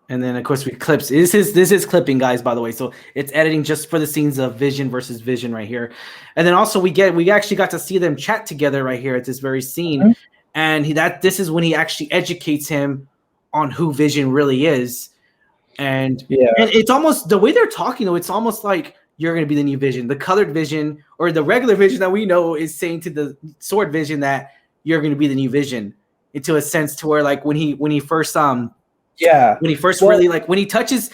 A: And then of course we clips. This is clipping, guys, by the way. So it's editing just for the scenes of Vision versus Vision right here. And then also we actually got to see them chat together right here at this very scene. And this is when he actually educates him on who Vision really is. And it's almost the way they're talking though, it's almost like you're going to be the new Vision. The colored Vision or the regular Vision that we know is saying to the Sword Vision that you're going to be the new Vision, into a sense to where like when he first really like when he touches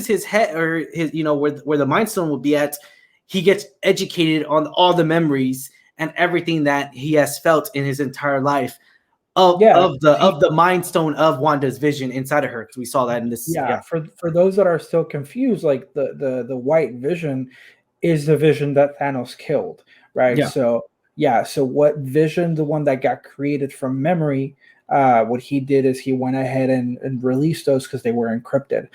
A: his head or his where the Mind Stone will be at, he gets educated on all the memories and everything that he has felt in his entire life. Of the Mind Stone of Wanda's Vision inside of her, because we saw that in this.
B: For those that are still confused, like the white Vision is the Vision that Thanos killed, right? So what Vision, the one that got created from memory, what he did is he went ahead and released those because they were encrypted.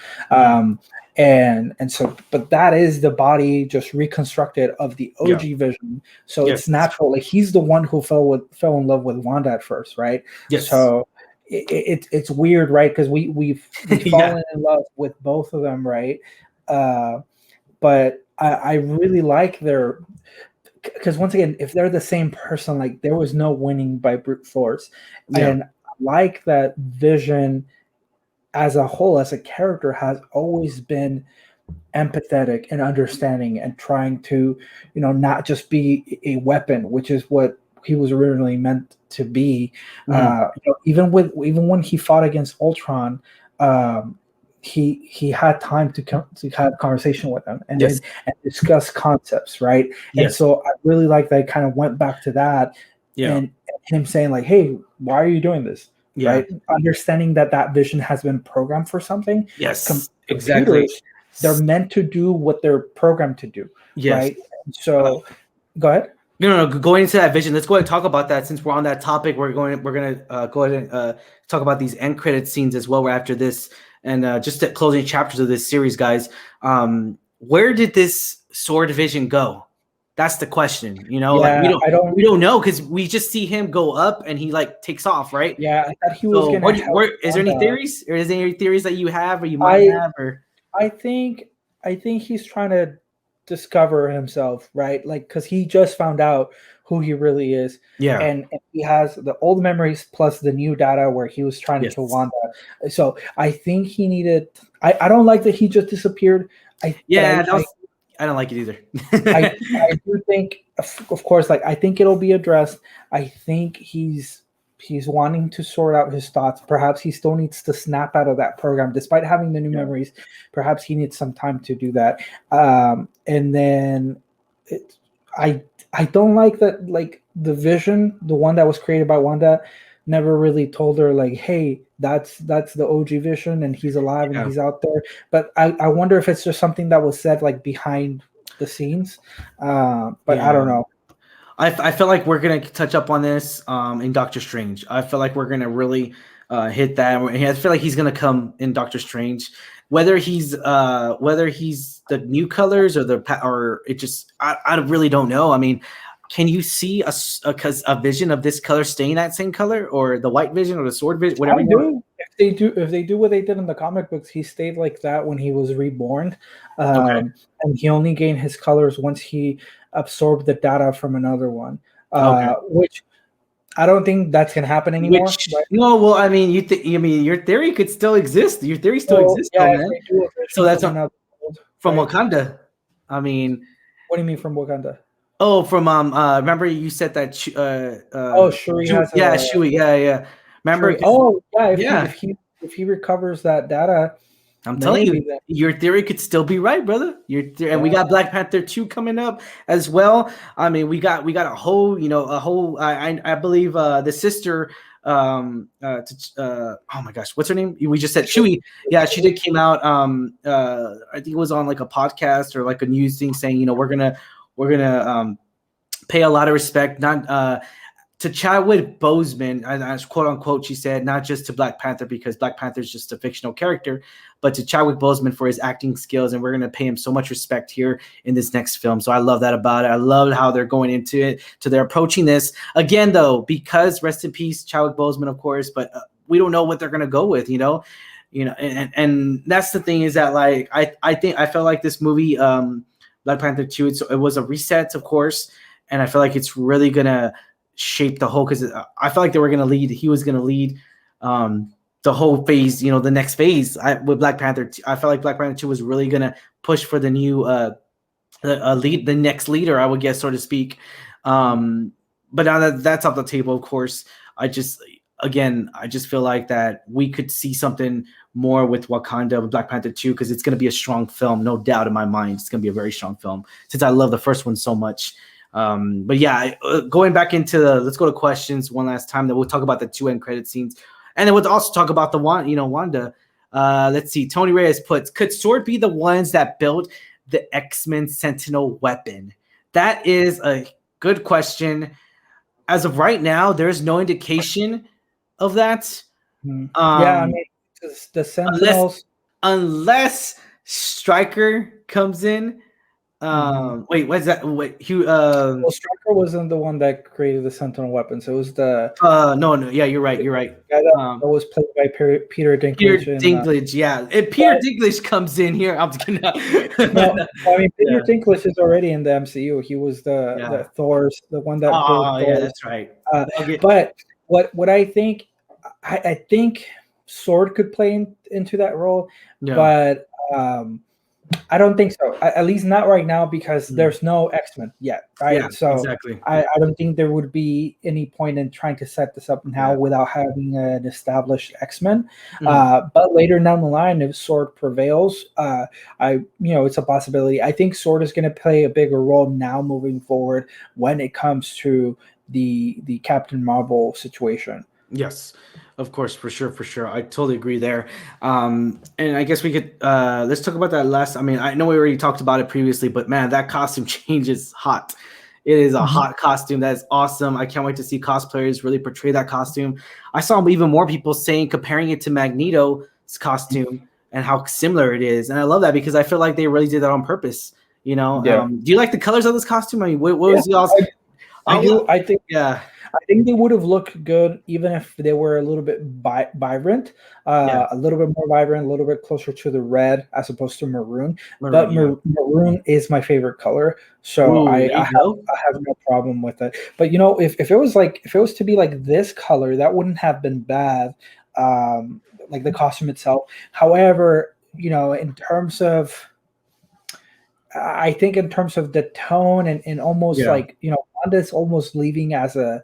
B: And so, but that is the body just reconstructed of the OG Vision. So it's natural. Like he's the one who fell in love with Wanda at first, right?
A: Yes.
B: So it's weird, right? Because we've fallen in love with both of them, right? But I really like because once again, if they're the same person, like there was no winning by brute force, and I like that Vision as a whole, as a character, has always been empathetic and understanding and trying to, not just be a weapon, which is what he was originally meant to be. Even when he fought against Ultron, he had time to have a conversation with them and discuss concepts, right? And so I really like that. I kind of went back to that, and him saying like, "Hey, why are you doing this?" Right? Understanding that Vision has been programmed for something.
A: Yes, exactly.
B: They're meant to do what they're programmed to do. Yes. Right? So, go ahead.
A: No. Going into that Vision, let's go ahead and talk about that. Since we're on that topic, we're gonna go ahead and talk about these end credit scenes as well. After this and just the closing chapters of this series, guys. Where did this sword vision go? That's the question. You know,
B: Yeah,
A: like we don't know because we just see him go up and he like takes off, right?
B: Yeah, I thought he was
A: So
B: gonna help
A: is there any
B: Wanda.
A: theories, or is there any theories that you have or you might have, or
B: I think he's trying to discover himself, right? Like, because he just found out who he really is,
A: yeah,
B: and he has the old memories plus the new data where he was trying to kill Wanda. So I think he needed. I don't like that he just disappeared.
A: I don't like it either.
B: I do think, of course, like I think it'll be addressed. I think he's wanting to sort out his thoughts. Perhaps he still needs to snap out of that program, despite having the new memories. Perhaps he needs some time to do that. And then I don't like that. Like the vision, the one that was created by Wanda, never really told her like, hey, that's the OG Vision and he's alive and he's out there. But I wonder if it's just something that was said like behind the scenes. But I don't know.
A: I feel like we're gonna touch up on this in Doctor Strange. I feel like we're gonna really hit that. I feel like he's gonna come in Doctor Strange, whether he's the new colors or it just I really don't know. I mean, can you see a vision of this color staying that same color, or the white vision, or the sword vision, whatever?
B: If they do what they did in the comic books, he stayed like that when he was reborn, and he only gained his colors once he absorbed the data from another one. Which I don't think that's gonna happen anymore.
A: No, well, I mean, your theory could still exist. Your theory still exists, man. So that's from Wakanda. I mean,
B: what do you mean from Wakanda?
A: Oh, from remember you said that
B: Shuri has
A: Shuri, yeah. Remember?
B: Shuri. If he recovers that data,
A: I'm telling you, your theory could still be right, brother. And we got Black Panther 2 coming up as well. I mean, we got a whole, I believe the sister oh my gosh, what's her name? We just said Chewie. Yeah, she did came out I think it was on like a podcast or like a news thing saying, we're gonna pay a lot of respect, not to Chadwick Boseman, as quote unquote, she said, not just to Black Panther because Black Panther is just a fictional character, but to Chadwick Boseman for his acting skills, and we're going to pay him so much respect here in this next film. So I love that about it. I love how they're going into it, they're approaching this again, though, because rest in peace, Chadwick Boseman, of course, but we don't know what they're going to go with, and that's the thing is that like I felt like this movie, Black Panther 2, it was a reset, of course, and I feel like it's really gonna shape the whole, because I felt like they were gonna lead. He was gonna lead the whole phase, the next phase with Black Panther 2. I felt like Black Panther 2 was really gonna push for the new the next leader, I would guess, so to speak. But now that that's off the table, of course, I just feel like that we could see something more with Wakanda with Black Panther 2, because it's going to be a strong film, no doubt in my mind. It's going to be a very strong film since I love the first one so much. But yeah, going back into let's go to questions one last time. Then we'll talk about the 2 end credit scenes, and then we'll also talk about the Wanda. Let's see. Tony Reyes puts, could Sword be the ones that built the X-Men Sentinel weapon? That is a good question. As of right now, there's no indication of that.
B: I mean, the Sentinels,
A: unless Stryker comes in. Wait, what's that? Wait,
B: Stryker wasn't the one that created the Sentinel weapon, so it was the
A: no, yeah, you're right.
B: That was played by Peter Dinklage.
A: If Peter Dinklage comes in here, I'm just gonna.
B: Peter Dinklage is already in the MCU. He was the Thor's, the one that.
A: That's right.
B: But what I think Sword could play into that role, but I don't think so. At least not right now, because there's no X-Men yet, right?
A: Yeah,
B: so
A: exactly.
B: I don't think there would be any point in trying to set this up now without having an established X-Men. But later down the line, if Sword prevails, it's a possibility. I think Sword is going to play a bigger role now moving forward when it comes to the Captain Marvel situation.
A: Yes, of course, for sure. I totally agree there. And I guess we could let's talk about that last. I mean, I know we already talked about it previously, but man, that costume change is hot. It is a hot costume. That is awesome. I can't wait to see cosplayers really portray that costume. I saw even more people comparing it to Magneto's costume. and how similar it is. And I love that because I feel like they really did that on purpose. You know, do you like the colors of this costume? I mean, what was y'all's?
B: I do. I think.
A: Yeah.
B: I think they would have looked good even if they were a little bit vibrant, a little bit more vibrant, a little bit closer to the red as opposed to maroon. But maroon is my favorite color, so I have no problem with it. But you know, if it was to be like this color, that wouldn't have been bad, like the costume itself. However, you know, I think in terms of the tone and almost like, you know, Wanda's almost leaving as an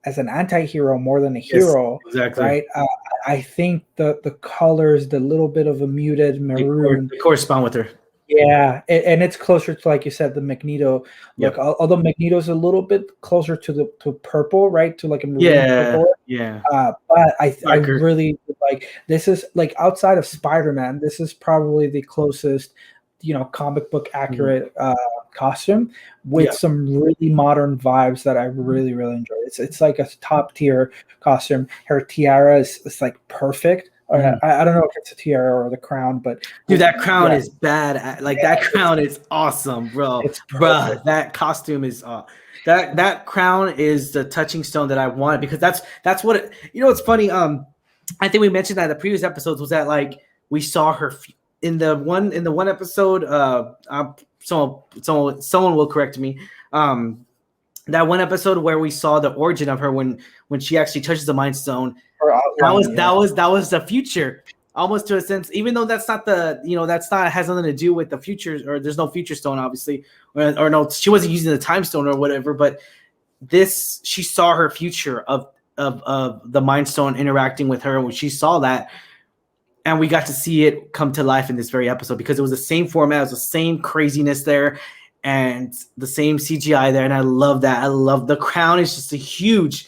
B: anti-hero more than a hero,
A: exactly.
B: Right? I think the colors, the little bit of a muted maroon,
A: they correspond with her.
B: Yeah, and it's closer to, like you said, the Magneto look. Although Magneto's a little bit closer to purple, right? To like a maroon purple.
A: Yeah.
B: But I really like this is like outside of Spider-Man, this is probably the closest, you know, comic book accurate costume with some really modern vibes that I really enjoy. It's like a top tier costume. Her tiara is like perfect. I don't know if it's a tiara or the crown, but
A: dude, that crown is bad. Like that crown is awesome, bro. Bro, that costume is that crown is the touching stone that I wanted, because that's what it, you know. It's funny. I think we mentioned that in the previous episodes, was that like we saw her in the one episode. Someone will correct me. That one episode where we saw the origin of her when she actually touches the Mind Stone. That was the future, almost to a sense. Even though that's not has nothing to do with the future, or there's no future stone, obviously, or no, she wasn't using the Time Stone or whatever. But she saw her future of the Mind Stone interacting with her when she saw that. And we got to see it come to life in this very episode, because it was the same format, it was the same craziness there, and the same CGI there. And I love that. I love the crown is just the huge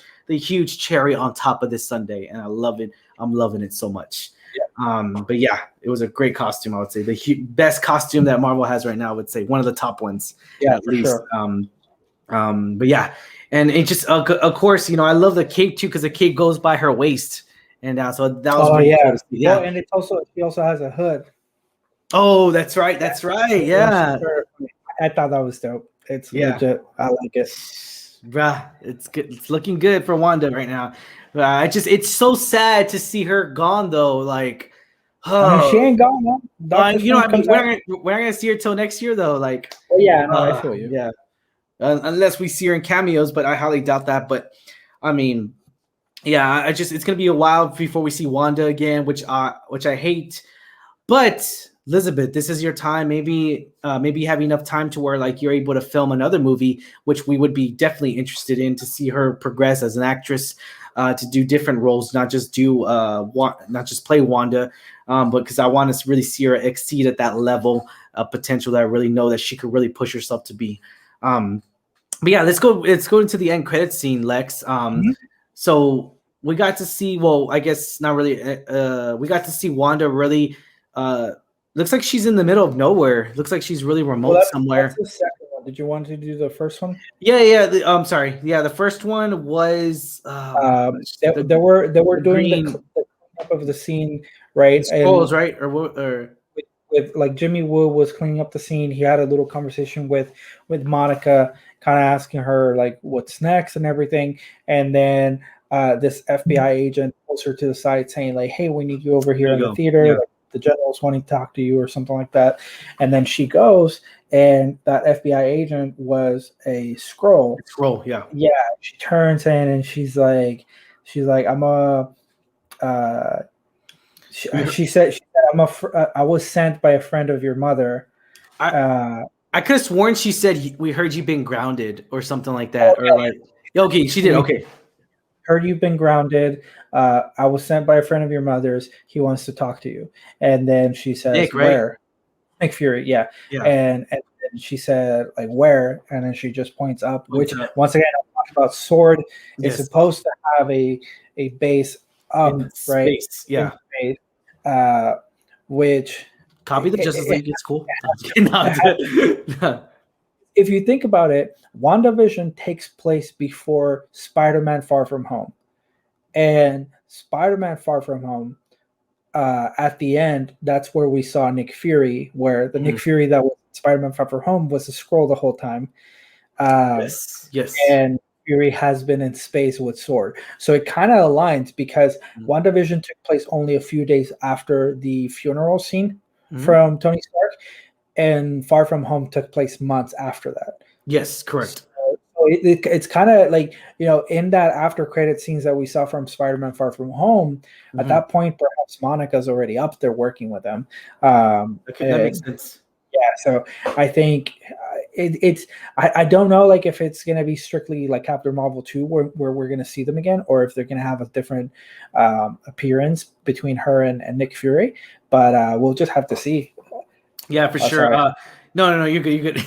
A: cherry on top of this sundae, and I love it. I'm loving it so much. But yeah, it was a great costume. I would say the best costume that Marvel has right now. I would say one of the top ones, at least. Sure. But yeah, and it just of course, you know, I love the cape too, because the cape goes by her waist. And so that was
B: cool to see. Yeah. Well, and she also has a hood.
A: Oh, that's right. That's right. Yeah.
B: I thought that was dope. It's legit. I like it.
A: Bruh, it's good. It's looking good for Wanda right now. It's so sad to see her gone though. Like,
B: I mean, she ain't gone. Man.
A: You know, I mean, we're not gonna see her till next year though. Like,
B: I feel you.
A: Yeah. Unless we see her in cameos, but I highly doubt that. But I mean, yeah, it's gonna be a while before we see Wanda again, which I hate. But Elizabeth, this is your time. Maybe you have enough time to where like you're able to film another movie, which we would be definitely interested in, to see her progress as an actress, to do different roles, not just play Wanda, but because I want to really see her exceed at that level of potential that I really know that she could really push herself to be. But yeah, let's go into the end credit scene, Lex. So we got to see, well, I guess not really. We got to see Wanda really. Looks like she's in the middle of nowhere. Looks like she's really remote somewhere.
B: That's the second one. Did you want to do the first one?
A: Yeah. I'm sorry. Yeah, the first one was.
B: They were doing the cleanup of the scene, right?
A: Scrolls, right? Or
B: with like Jimmy Woo was cleaning up the scene. He had a little conversation with Monica, kind of asking her like what's next and everything. And then this FBI agent pulls her to the side saying like, hey, we need you over here in the theater. Yeah. Like, the general's wanting to talk to you or something like that. And then she goes, and that FBI agent was a Skrull.
A: Skrull, yeah.
B: Yeah. She turns in and she's like, I'm a, she said, I was sent by a friend of your mother.
A: I could have sworn she said, we heard you've been grounded or something like that. Okay. Or like, okay, she did. Okay.
B: Heard you've been grounded. I was sent by a friend of your mother's. He wants to talk to you. And then she says,
A: Nick,
B: where?
A: Right?
B: Nick Fury, yeah. And she said, like, where? And then she just points up, which once again, I'm talking about sword. Yes. It's supposed to have a base up, right?
A: Space. Yeah.
B: Space, which
A: copy the Justice League. It's cool.
B: If you think about it, WandaVision takes place before Spider-Man Far From Home. And Spider-Man Far From Home at the end, that's where we saw Nick Fury, where the Nick Fury that was Spider-Man Far From Home was a Skrull the whole time.
A: Yes.
B: And Fury has been in space with Sword. So it kind of aligns because WandaVision took place only a few days after the funeral scene from Tony Stark, and Far From Home took place months after that.
A: Yes, correct.
B: So it's kind of like, in that after credit scenes that we saw from Spider-Man Far From Home, at that point, perhaps Monica's already up there working with them.
A: That makes sense.
B: Yeah, so I think I don't know, like, if it's gonna be strictly like Captain Marvel 2 where we're gonna see them again, or if they're gonna have a different appearance between her and Nick Fury, but we'll just have to see.
A: Yeah, for sure. No, you're good.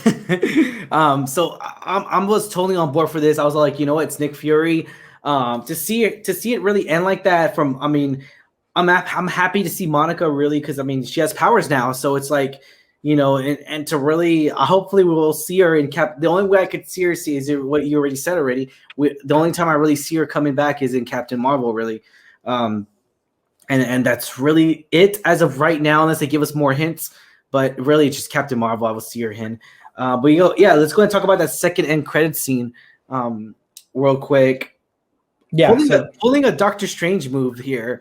A: So I was totally on board for this. I was like, it's Nick Fury. To see it really end like that. I'm happy to see Monica really, because she has powers now. So it's like, and to really, hopefully we will see her in Cap. The only way I could see her is what you already said already. The only time I really see her coming back is in Captain Marvel, really. And that's really it as of right now, unless they give us more hints. But really, it's just Captain Marvel I will see her in. But let's go and talk about that second end credit scene real quick. Yeah, pulling a Doctor Strange move here.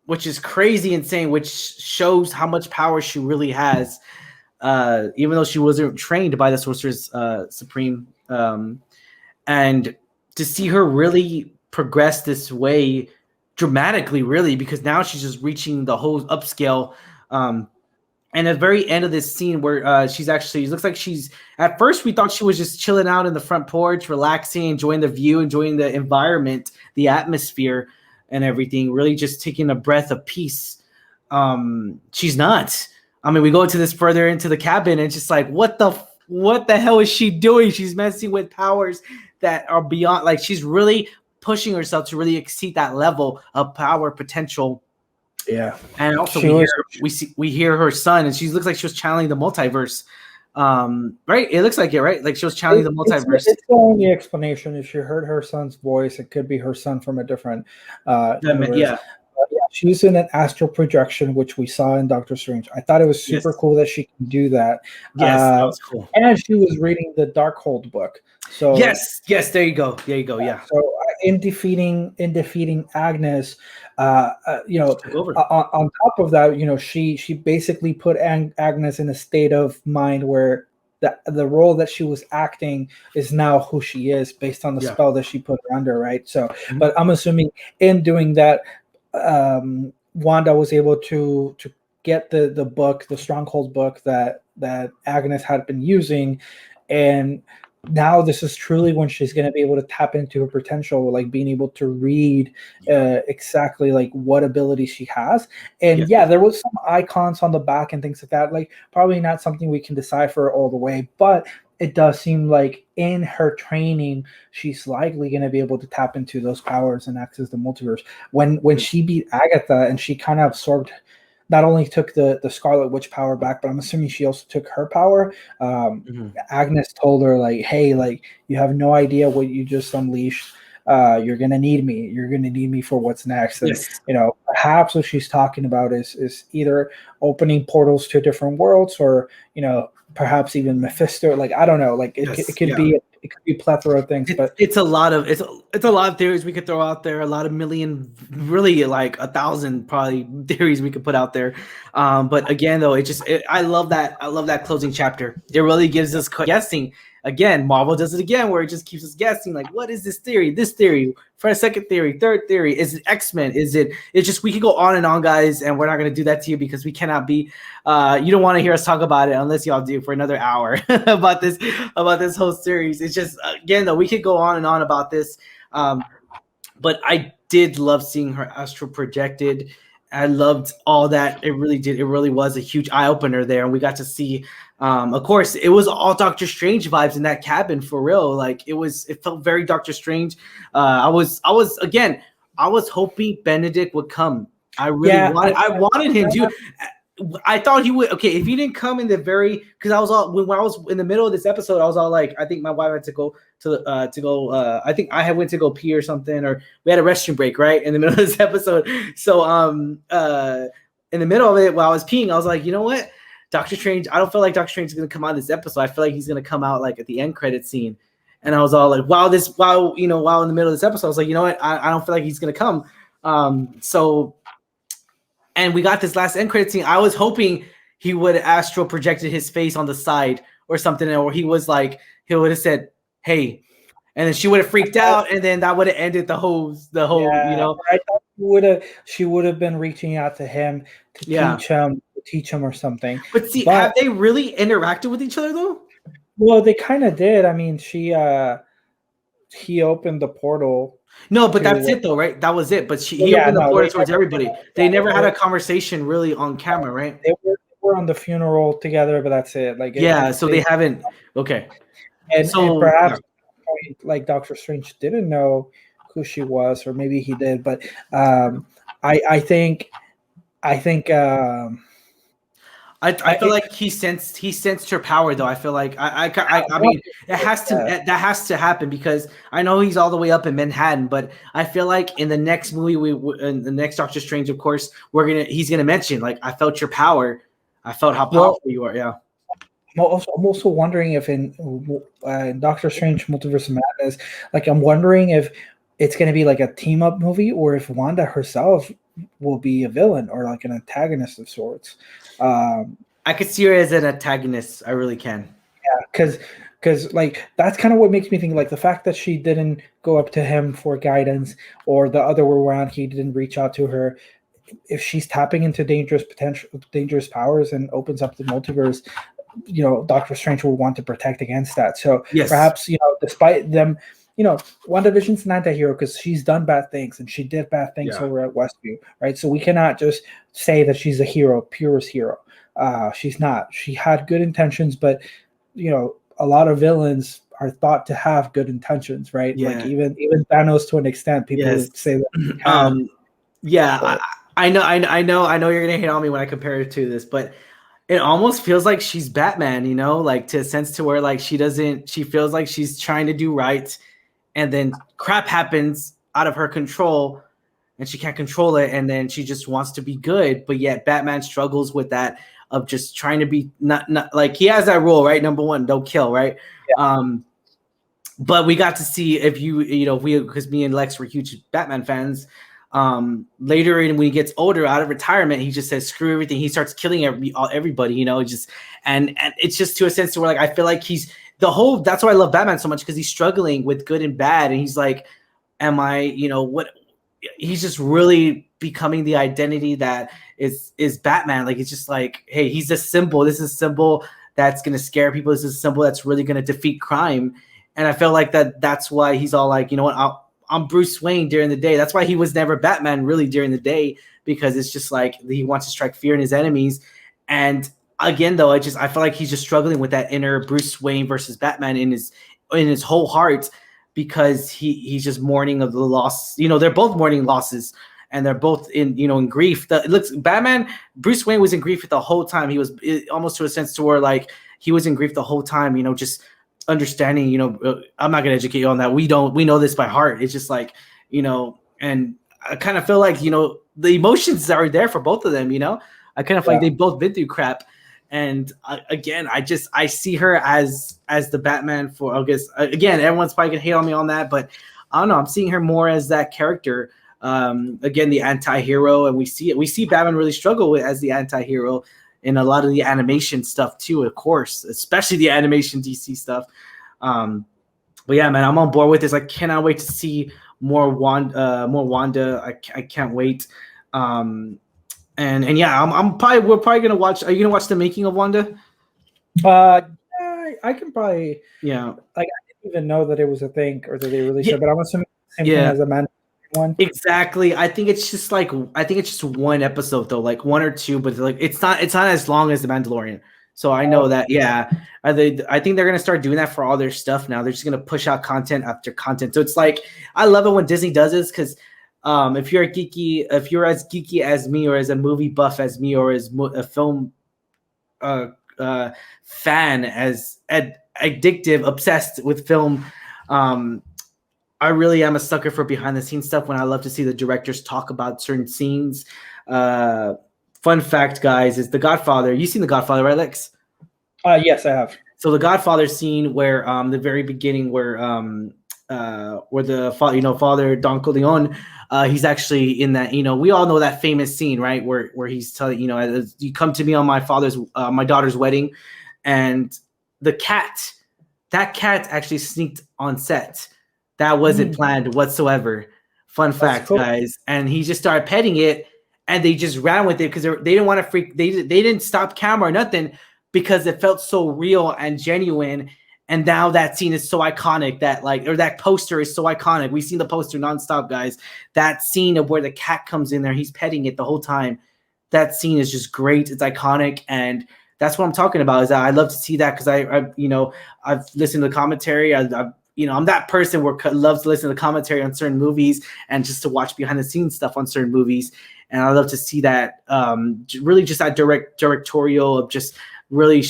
A: Which is crazy insane, which shows how much power she really has, even though she wasn't trained by the Sorcerer's Supreme. And to see her really progress this way dramatically, really, because now she's just reaching the whole upscale. And at the very end of this scene where she's actually, it looks like at first we thought she was just chilling out in the front porch, relaxing, enjoying the view, enjoying the environment, the atmosphere, and everything, really just taking a breath of peace. She's not. We go further into the cabin, and it's just like, what the hell is she doing? She's messing with powers that are beyond, like, she's really pushing herself to really exceed that level of power potential.
B: Yeah.
A: And also we hear her son, and she looks like she was channeling the multiverse. Right? It looks like it, right? Like she was channeling the multiverse.
B: It's the only explanation. If you heard her son's voice, it could be her son from a different universe.
A: Yeah.
B: She's in an astral projection, which we saw in Doctor Strange. I thought it was super cool that she can do that.
A: Yes, that was cool.
B: And she was reading the Darkhold book. So
A: yes, there you go. Yeah.
B: So in defeating Agnes, on top of that, she basically put Agnes in a state of mind where the role that she was acting is now who she is based on the spell that she put her under, right? So, but I'm assuming in doing that, Wanda was able to get the book, the Stronghold book that Agnes had been using, and now this is truly when she's going to be able to tap into her potential, like being able to read exactly like what abilities she has. And there was some icons on the back and things like that, like probably not something we can decipher all the way, but it does seem like in her training, she's likely going to be able to tap into those powers and access the multiverse. When she beat Agatha and she kind of absorbed, not only took the Scarlet Witch power back, but I'm assuming she also took her power. Agnes told her, like, hey, like, you have no idea what you just unleashed. You're going to need me. You're going to need me for what's next. And, perhaps what she's talking about is either opening portals to different worlds or, perhaps even Mephisto. Like, I don't know. Like, it could be a plethora of things, but
A: it's a lot of theories we could throw out there. A lot of million, really like 1,000 probably theories we could put out there. But again, though, I love that. I love that closing chapter. It really gives us guessing. Again, Marvel does it again, where it just keeps us guessing. Like, what is this theory? This theory, for a second theory, third theory. Is it X-Men? It's just, we could go on and on, guys, and we're not going to do that to you because we cannot be. You don't want to hear us talk about it unless y'all do for another hour about this whole series. It's just, again, though, we could go on and on about this. But I did love seeing her astral projected. I loved all that. It really did. It really was a huge eye opener there, and we got to see. Of course, it was all Doctor Strange vibes in that cabin for real. Like it felt very Doctor Strange. I was hoping Benedict would come. I wanted him to. I thought he would. Okay, if he didn't come in the very, because I was all when I was in the middle of this episode, I was all like, I think my wife had to go I think I had went to go pee or something, or we had a restroom break right in the middle of this episode. So in the middle of it, while I was peeing, I was like, you know what, Doctor Strange. I don't feel like Doctor Strange is gonna come out of this episode. I feel like he's gonna come out like at the end credit scene. And I was all like, while in the middle of this episode, I was like, you know what, I don't feel like he's gonna come. And we got this last end credit scene. I was hoping he would have astral projected his face on the side or something, or he would have said, "Hey," and then she would have freaked out, and then that would have ended the whole.
B: Yeah, I thought she would have been reaching out to him to teach him or something.
A: But see, have they really interacted with each other though?
B: Well, they kind of did. I mean, he opened the portal.
A: No, but that's it though, right? That was it. But he opened the portal towards everybody. They never had a conversation really on camera, right?
B: They were on the funeral together, but that's it.
A: So they haven't. Okay,
B: and perhaps like Doctor Strange didn't know who she was, or maybe he did. But I think.
A: I feel like he sensed her power though. I feel like I mean that has to happen, because I know he's all the way up in Manhattan, but I feel like in the next movie in the next Doctor Strange, of course, he's gonna mention, like, I felt your power, I felt how powerful you are. Yeah.
B: I'm also wondering if in Doctor Strange Multiverse of Madness, like, I'm wondering if it's gonna be like a team up movie, or if Wanda herself will be a villain or like an antagonist of sorts.
A: I could see her as an antagonist. I really can.
B: Yeah, because like that's kind of what makes me think, like, the fact that she didn't go up to him for guidance, or the other way around, he didn't reach out to her. If she's tapping into dangerous powers and opens up the multiverse, Doctor Strange will want to protect against that. So perhaps, despite them, WandaVision's an anti-hero because she's done bad things, and she did bad things over at Westview, right? So we cannot just say that she's a hero, purest hero. She's not. She had good intentions, but a lot of villains are thought to have good intentions, right? Yeah. Like even Thanos, to an extent, people would say that.
A: I know you're gonna hate on me when I compare it to this, but it almost feels like she's Batman, like, to a sense to where, like, she feels like she's trying to do right, and then crap happens out of her control and she can't control it, and then she just wants to be good, but yet Batman struggles with that of just trying to be not like, he has that rule, right? Number one, don't kill, right? Yeah. But we got to see, because me and Lex were huge Batman fans. Later, when he gets older, out of retirement, he just says screw everything. He starts killing everybody, and it's just to a sense to where, like, I feel like that's why I love Batman so much, because he's struggling with good and bad, and he's like, am I, what? He's just really becoming the identity that is Batman. Like, it's just like, hey, he's a symbol. This is a symbol that's gonna scare people. This is a symbol that's really gonna defeat crime. And I feel like that's why he's all like, you know what, I'm Bruce Wayne during the day. That's why he was never Batman really during the day, because it's just like he wants to strike fear in his enemies. And again, though, I feel like he's just struggling with that inner Bruce Wayne versus Batman in his whole heart, because he's just mourning of the loss. They're both mourning losses, and they're both in grief. Bruce Wayne was in grief the whole time. He was almost to a sense to where, like, he was in grief the whole time, just understanding, I'm not going to educate you on that. We know this by heart. It's just like, and I kind of feel like, the emotions are there for both of them, I kind of feel like they've both been through crap. And again, I see her as the Batman for, I guess, again, everyone's probably gonna hate on me on that, but I don't know. I'm seeing her more as that character. Again, the anti-hero, and we see Batman really struggle as the anti-hero in a lot of the animation stuff too, of course, especially the animation DC stuff. But yeah, man, I'm on board with this. I cannot wait to see more Wanda. I can't wait. And yeah, we're probably gonna watch. Are you gonna watch the making of Wanda?
B: I can probably.
A: Yeah.
B: Like, I didn't even know that it was a thing, or that they released it, but I'm assuming the same thing as a Mandalorian one.
A: Exactly. I think it's just one episode though, like one or two, but like it's not as long as the Mandalorian. So I know that. Yeah. I think they're gonna start doing that for all their stuff now. They're just gonna push out content after content. So it's like, I love it when Disney does this, because if you're as geeky as me, or as a movie buff as me, or as a film fan, as addictive, obsessed with film, I really am a sucker for behind the scenes stuff. When I love to see the directors talk about certain scenes. Fun fact, guys, is The Godfather. You've seen The Godfather, right, Lex?
B: Yes, I have.
A: So the Godfather scene where the very beginning where the father Don Corleone, he's actually in that, we all know that famous scene, right? Where he's telling, you come to me on my daughter's wedding, and that cat actually sneaked on set. That wasn't planned whatsoever. Fun fact, cool, guys. And he just started petting it, and they just ran with it because they didn't want to freak. They didn't stop camera or nothing, because it felt so real and genuine. And now that scene is so iconic that poster is so iconic. We've seen the poster nonstop, guys. That scene of where the cat comes in there, he's petting it the whole time. That scene is just great. It's iconic. And that's what I'm talking about, is that I love to see that, because I've listened to the commentary. I'm that person who loves to listen to the commentary on certain movies and just to watch behind the scenes stuff on certain movies. And I love to see that, really just that directorial of just really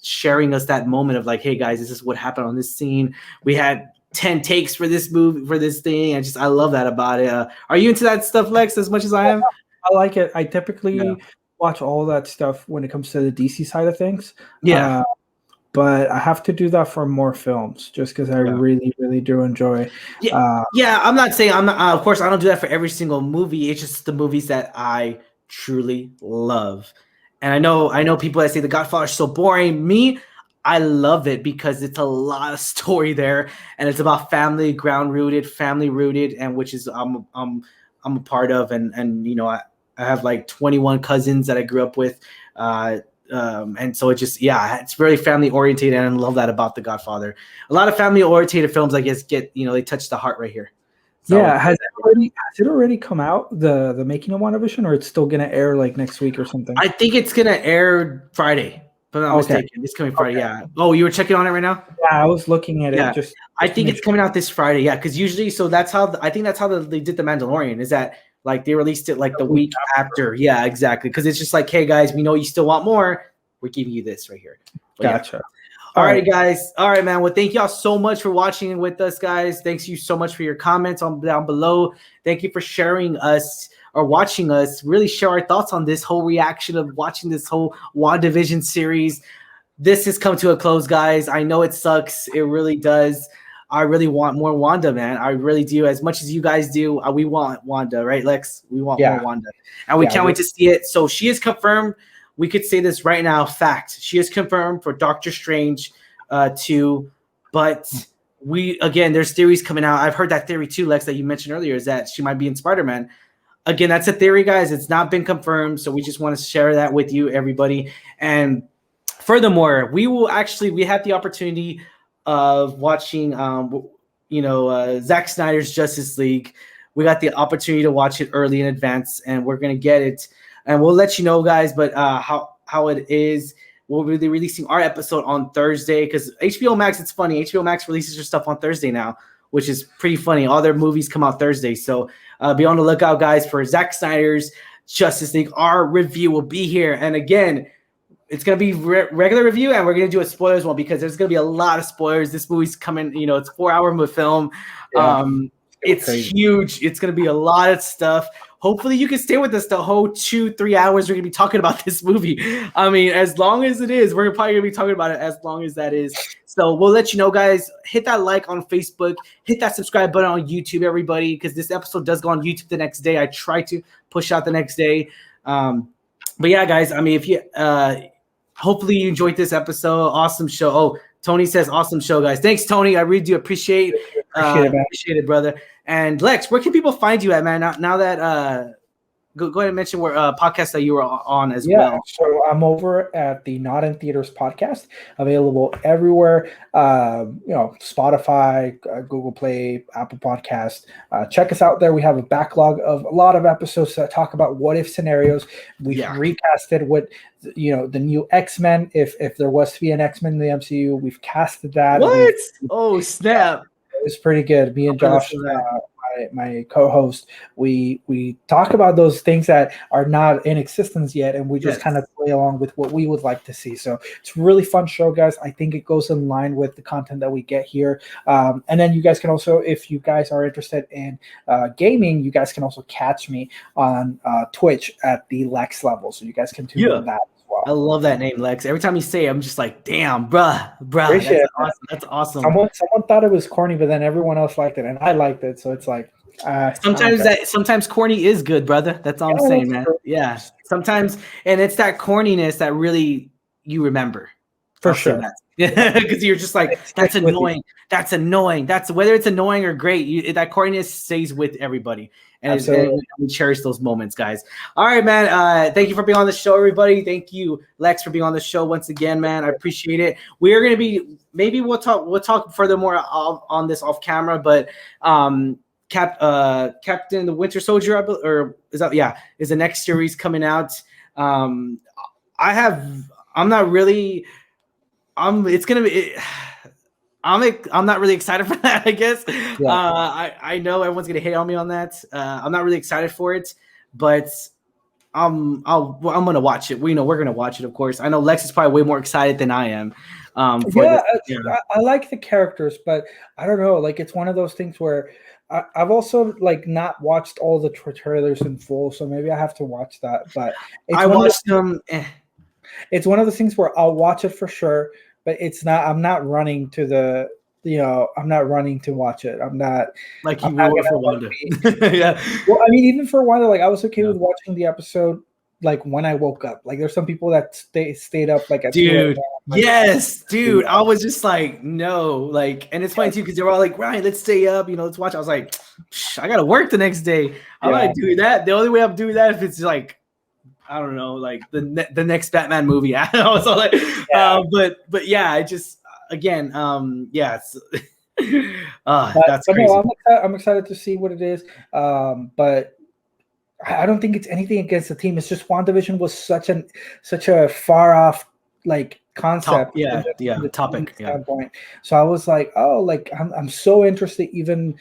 A: sharing us that moment of like, hey guys, this is what happened on this scene. We had 10 takes for this movie, for this thing. I love that about it. Are you into that stuff, Lex, as much as I am?
B: I like it. I typically watch all that stuff when it comes to the DC side of things.
A: Yeah.
B: But I have to do that for more films, just because I really, really do enjoy.
A: Yeah, I'm not saying I'm not. Of course, I don't do that for every single movie. It's just the movies that I truly love. And I know people that say The Godfather is so boring. Me, I love it because it's a lot of story there, and it's about family rooted, and which is I'm a part of, and I have like 21 cousins that I grew up with. And so it's very family oriented, and I love that about The Godfather. A lot of family oriented films, I guess, they touch the heart right here.
B: So, has it already come out, the making of WandaVision, or it's still gonna air like next week or something?
A: I think it's gonna air Friday, but I'm not mistaken. It's coming Friday. Yeah. Oh, you were checking on it right now?
B: Yeah, I was looking at it. Just
A: I think it's coming out this Friday. Yeah, because usually, so that's how I think that's how they did The Mandalorian. Is that like they released it like the week after? Yeah, exactly. Because it's just like, hey guys, we know you still want more. We're giving you this right here. But
B: gotcha.
A: All right, guys. All right, man. Well, thank y'all so much for watching with us, guys. Thanks you so much for your comments down below. Thank you for sharing us or watching us. Really share our thoughts on this whole reaction of watching this whole WandaVision series. This has come to a close, guys. I know it sucks. It really does. I really want more Wanda, man. I really do. As much as you guys do, we want Wanda, right, Lex? We want more Wanda. And we can't wait to see it. So she is confirmed. We could say this right now, fact. She is confirmed for Doctor Strange 2, but there's theories coming out. I've heard that theory too, Lex, that you mentioned earlier, is that she might be in Spider-Man. Again, that's a theory, guys. It's not been confirmed, so we just want to share that with you, everybody. And furthermore, we have the opportunity of watching, Zack Snyder's Justice League. We got the opportunity to watch it early in advance, and we're gonna get it. And we'll let you know, guys, but how it is. We'll be releasing our episode on Thursday because HBO Max, it's funny. HBO Max releases their stuff on Thursday now, which is pretty funny. All their movies come out Thursday. So be on the lookout, guys, for Zack Snyder's Justice League. Our review will be here. And again, it's going to be regular review, and we're going to do a spoilers one because there's going to be a lot of spoilers. This movie's coming, it's a 4-hour film. Yeah, it's huge. It's going to be a lot of stuff. Hopefully you can stay with us the whole 2-3 hours we're going to be talking about this movie. I mean, as long as it is, we're probably going to be talking about it as long as that is. So we'll let you know, guys. Hit that like on Facebook. Hit that subscribe button on YouTube, everybody, because this episode does go on YouTube the next day. I try to push out the next day. But yeah, guys, I mean, if you hopefully you enjoyed this episode. Awesome show. Oh, Tony says awesome show, guys. Thanks, Tony. I really do appreciate it, brother. And Lex, where can people find you at, man? Now that go ahead and mention where podcast that you were on as well.
B: Yeah, so I'm over at the Not in Theaters podcast, available everywhere. Spotify, Google Play, Apple Podcast. Check us out there. We have a backlog of a lot of episodes that talk about what if scenarios. We've recasted what the new X-Men. If there was to be an X-Men in the MCU, we've casted that.
A: What? Oh snap!
B: It was pretty good. Me and Josh, my my co-host, we talk about those things that are not in existence yet, and we just kind of play along with what we would like to see. So it's a really fun show, guys. I think it goes in line with the content that we get here. And then you guys can also, if you guys are interested in gaming, you guys can also catch me on Twitch at the Lex level, so you guys can tune in that. Wow.
A: I love that name, Lex. Every time you say it, I'm just like, damn, bruh. That's awesome.
B: Someone thought it was corny, but then everyone else liked it, and I liked it. So it's like,
A: sometimes corny is good, brother. That's all I'm saying, man. True. Yeah. Sometimes, and it's that corniness that really you remember.
B: For sure.
A: Because you're just like, that's annoying. That's annoying. That's whether it's annoying or great. That corniness stays with everybody. And we cherish those moments, guys. All right, man. Thank you for being on the show, everybody. Thank you, Lex, for being on the show once again, man. I appreciate it. We're gonna be we'll talk furthermore on this off camera, but Captain the Winter Soldier, is the next series coming out. I'm not really excited for that, I guess. Yeah. I know everyone's gonna hate on me on that. I'm not really excited for it, but I'm gonna watch it. We're gonna watch it, of course. I know Lex is probably way more excited than I am.
B: I like the characters, but I don't know. Like, it's one of those things where I've also not watched all the trailers in full, so maybe I have to watch that. But
A: I watched them.
B: It's one of those things where I'll watch it for sure. But I'm not running to I'm not running to watch it. I'm not
A: like you were for Wanda.
B: Yeah. Well, I mean, even for Wanda, I was okay with watching the episode when I woke up. There's some people that stayed up at
A: dude. Yes, dude. I was just like, no, and it's funny too because they were all like, Ryan, let's stay up, let's watch. I was like, I gotta work the next day. I'm not doing that. The only way I'm doing that if it's I don't know, the next Batman movie. I don't know. So but yeah, I just again, it's that's crazy.
B: No, I'm excited to see what it is. But I don't think it's anything against the team. It's just WandaVision was such a far off concept.
A: Topic.
B: Standpoint. So I was like, I'm so interested even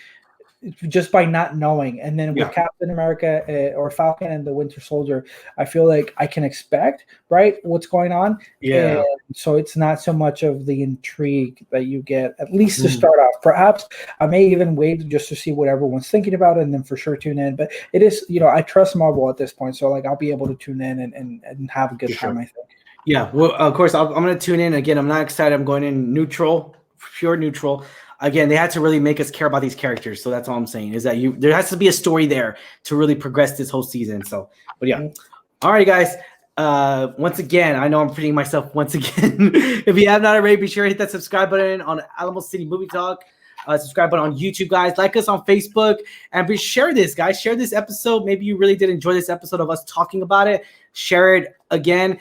B: just by not knowing. And then with Captain America or Falcon and the Winter Soldier, I feel like I can expect what's going on.
A: Yeah.
B: And so it's not so much of the intrigue that you get, at least to start off. Perhaps I may even wait just to see what everyone's thinking about it, and then for sure tune in. But it is, I trust Marvel at this point, so I'll be able to tune in and have a good time, I think.
A: Yeah, well, of course, I'm going to tune in. Again, I'm not excited. I'm going in pure neutral. Again, they had to really make us care about these characters. So that's all I'm saying is that there has to be a story there to really progress this whole season. So, but yeah. All right, guys. Once again, I know I'm repeating myself once again. If you have not already, be sure to hit that subscribe button on Alamo City Movie Talk. Subscribe button on YouTube, guys. Like us on Facebook. And share this, guys. Share this episode. Maybe you really did enjoy this episode of us talking about it. Share it again.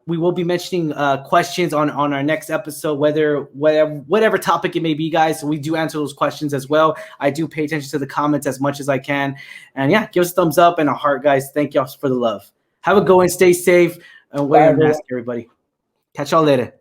A: We will be mentioning questions on our next episode, whatever topic it may be, guys. So we do answer those questions as well. I do pay attention to the comments as much as I can. And give us a thumbs up and a heart, guys. Thank y'all for the love. Have a go and stay safe and wear a mask, everybody. Catch y'all later.